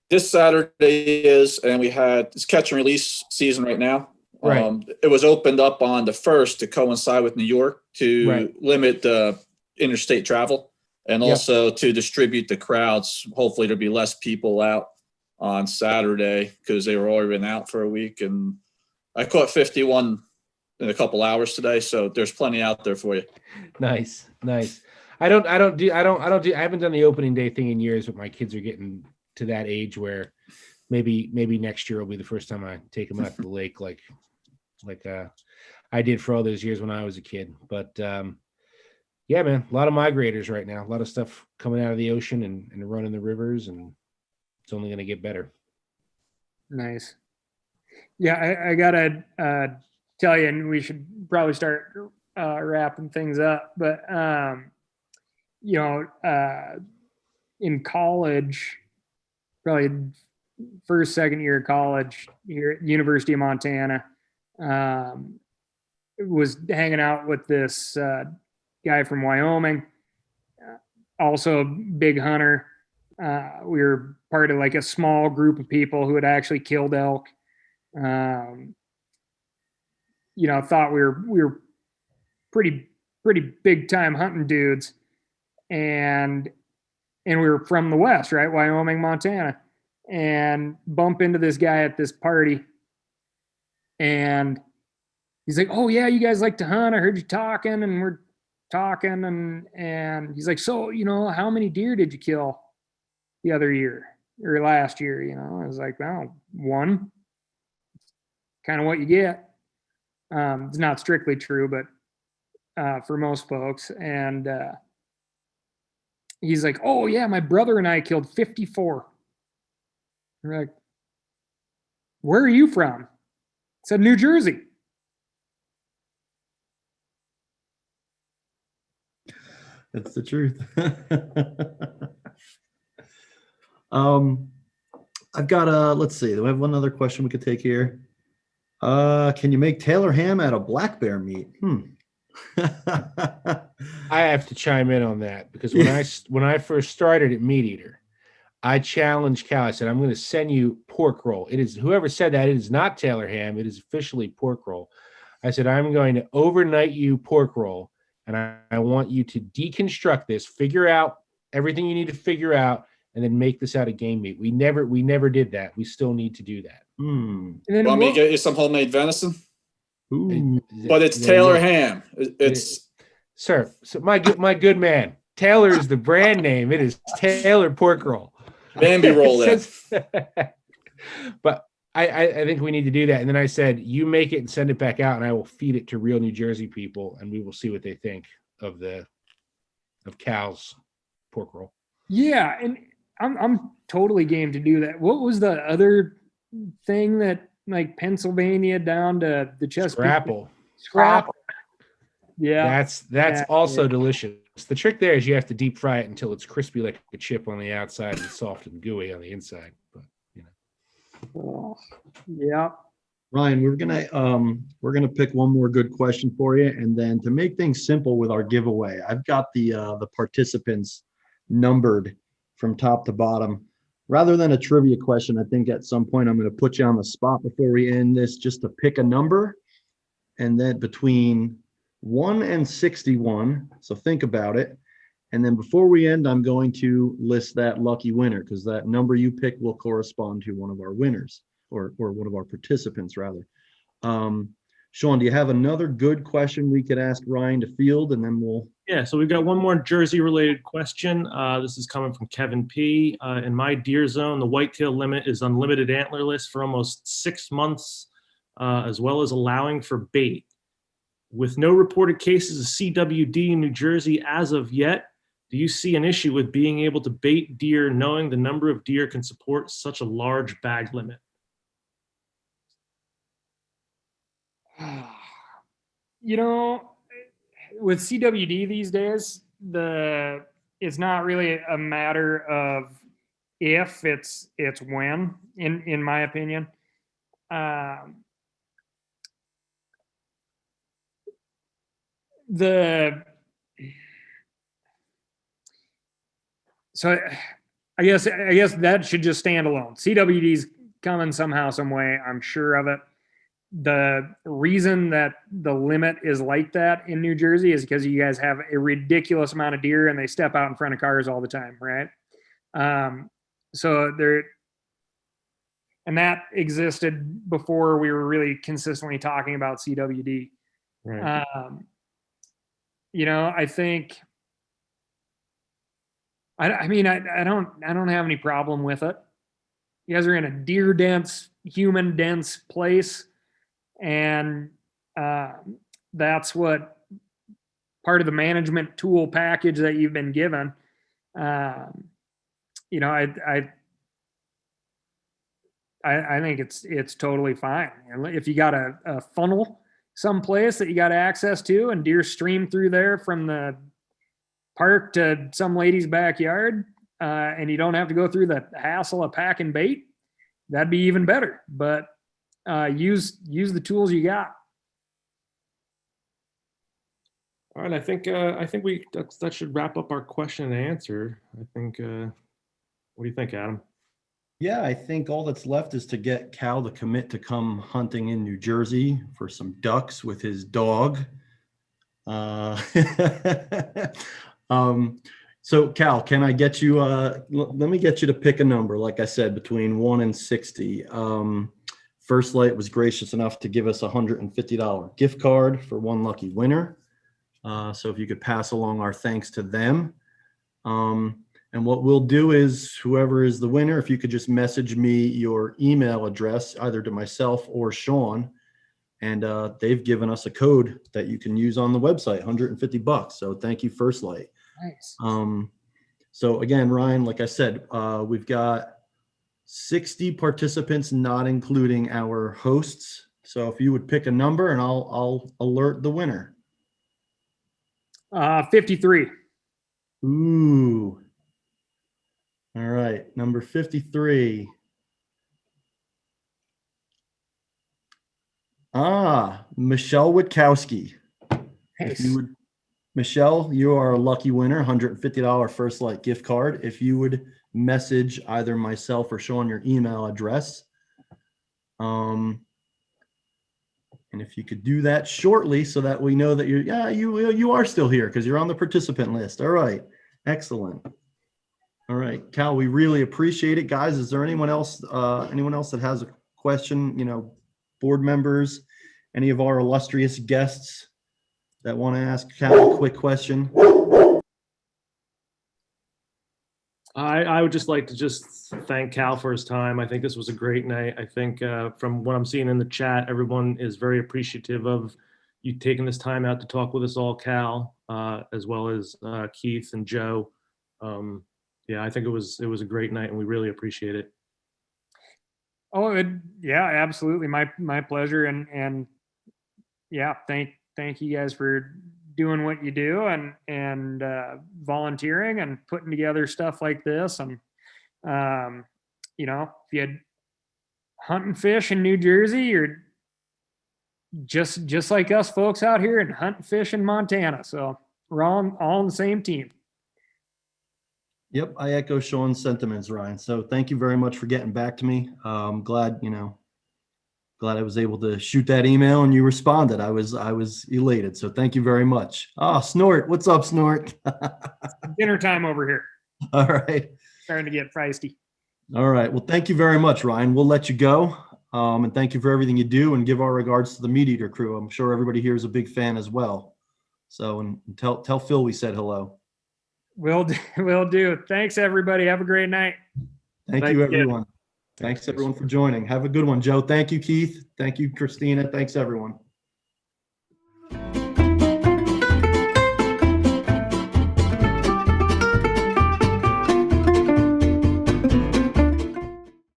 This Saturday is, and it's catch and release season right now. Right. It was opened up on the 1st to coincide with New York to limit the interstate travel and also to distribute the crowds. Hopefully there'll be less people out on Saturday because they were already been out for a week. And I caught 51 in a couple hours today. So there's plenty out there for you. Nice. I haven't done the opening day thing in years, but my kids are getting to that age where maybe next year will be the first time I take them out to the lake like I did for all those years when I was a kid. But yeah, man, a lot of migrators right now, a lot of stuff coming out of the ocean and running the rivers, and it's only going to get better. Nice. Yeah, I gotta tell you, and we should probably start wrapping things up. But in college, probably first, second year of college here at the University of Montana, was hanging out with this guy from Wyoming, also a big hunter. We were part of like a small group of people who had actually killed elk. Thought we were pretty big time hunting dudes, and we were from the West, right? Wyoming, Montana, and bump into this guy at this party, and he's like, "Oh yeah, you guys like to hunt? I heard you talking," and we're talking, and he's like, "So, how many deer did you kill the other year?" or last year, I was like, well, one, kind of what you get. It's not strictly true, but for most folks. And he's like, oh yeah, my brother and I killed 54. We're like, where are you from? I said, New Jersey. That's the truth. I've got let's see. Do we have one other question we could take here? Can you make Taylor ham out of black bear meat? I have to chime in on that because when I first started at MeatEater, I challenged Cal. I said, I'm going to send you pork roll. It is whoever said that. It is not Taylor ham. It is officially pork roll. I said, I'm going to overnight you pork roll, and I want you to deconstruct this, figure out everything you need to figure out, and then make this out of game meat. We never did that. We still need to do that. And then Want me to get you some homemade venison? Ooh. But it's Taylor ham. It's Sir, so my good man, Taylor is the brand name. It is Taylor pork roll. Bambi roll then. But I think we need to do that. And then I said, you make it and send it back out, and I will feed it to real New Jersey people, and we will see what they think of Cal's pork roll. Yeah, and I'm totally game to do that. What was the other thing that like Pennsylvania down to the Chesapeake? Scrapple. Yeah, that's also delicious. The trick there is you have to deep fry it until it's crispy like a chip on the outside and soft and gooey on the inside. But yeah. Ryan, we're gonna pick one more good question for you, and then to make things simple with our giveaway, I've got the participants numbered from top to bottom. Rather than a trivia question, I think at some point I'm going to put you on the spot before we end this, just to pick a number, and then between 1 and 61. So think about it. And then before we end, I'm going to list that lucky winner, because that number you pick will correspond to one of our winners, or one of our participants rather. Sean, do you have another good question we could ask Ryan to field, and then we'll... Yeah, so we've got one more Jersey-related question. This is coming from Kevin P. In my deer zone, the whitetail limit is unlimited antlerless for almost 6 months, as well as allowing for bait. With no reported cases of CWD in New Jersey as of yet, do you see an issue with being able to bait deer knowing the number of deer can support such a large bag limit? With CWD these days, it's not really a matter of if, it's when, in my opinion. So I guess that should just stand alone. CWD's coming somehow, some way. I'm sure of it. The reason that the limit is like that in New Jersey is because you guys have a ridiculous amount of deer and they step out in front of cars all the time, right? And that existed before we were really consistently talking about CWD. Right. I think, I don't have any problem with it. You guys are in a deer dense, human dense place. And that's what part of the management tool package that you've been given. I think it's totally fine. If you got a funnel someplace that you got access to, and deer stream through there from the park to some lady's backyard, and you don't have to go through the hassle of packing bait, that'd be even better. But use the tools you got. All right, I think that should wrap up our question and answer. I think. What do you think, Adam? Yeah, I think all that's left is to get Cal to commit to come hunting in New Jersey for some ducks with his dog. So Cal, can I get you? Let me get you to pick a number. Like I said, between 1 and 60. First Light was gracious enough to give us a $150 gift card for one lucky winner. So if you could pass along our thanks to them. And what we'll do is whoever is the winner, if you could just message me your email address, either to myself or Sean. And they've given us a code that you can use on the website, $150. So thank you, First Light. Nice. So again, Ryan, like I said, we've got 60 participants, not including our hosts. So if you would pick a number and I'll alert the winner. 53. Ooh. All right, number 53. Michelle Witkowski. If you would, Michelle, you are a lucky winner, $150 First Light gift card. If you would message either myself or Sean your email address. And if you could do that shortly so that we know that you are still here because you're on the participant list. All right, excellent. All right, Cal, we really appreciate it. Guys, is there anyone else that has a question, board members, any of our illustrious guests that want to ask Cal a quick question? I would just like to just thank Cal for his time. I think this was a great night. I think from what I'm seeing in the chat, everyone is very appreciative of you taking this time out to talk with us all, Cal, as well as Keith and Joe. Yeah, I think it was a great night and we really appreciate it. Oh, yeah, absolutely. My pleasure. And yeah, thank you guys for doing what you do and volunteering and putting together stuff like this. And, if you had hunt and fish in New Jersey, you're just like us folks out here and hunt and fish in Montana. So we're all on the same team. Yep, I echo Sean's sentiments, Ryan. So thank you very much for getting back to me. I'm glad I was able to shoot that email and you responded. I was elated. So thank you very much. Snort. What's up, Snort? Dinner time over here. All right. Starting to get feisty. All right. Well, thank you very much, Ryan. We'll let you go. And thank you for everything you do and give our regards to the MeatEater crew. I'm sure everybody here is a big fan as well. So, and tell Phil we said hello. Will do. Thanks, everybody. Have a great night. Thank you, everyone. Thanks, everyone, for joining. Have a good one, Joe. Thank you, Keith. Thank you, Christina. Thanks, everyone.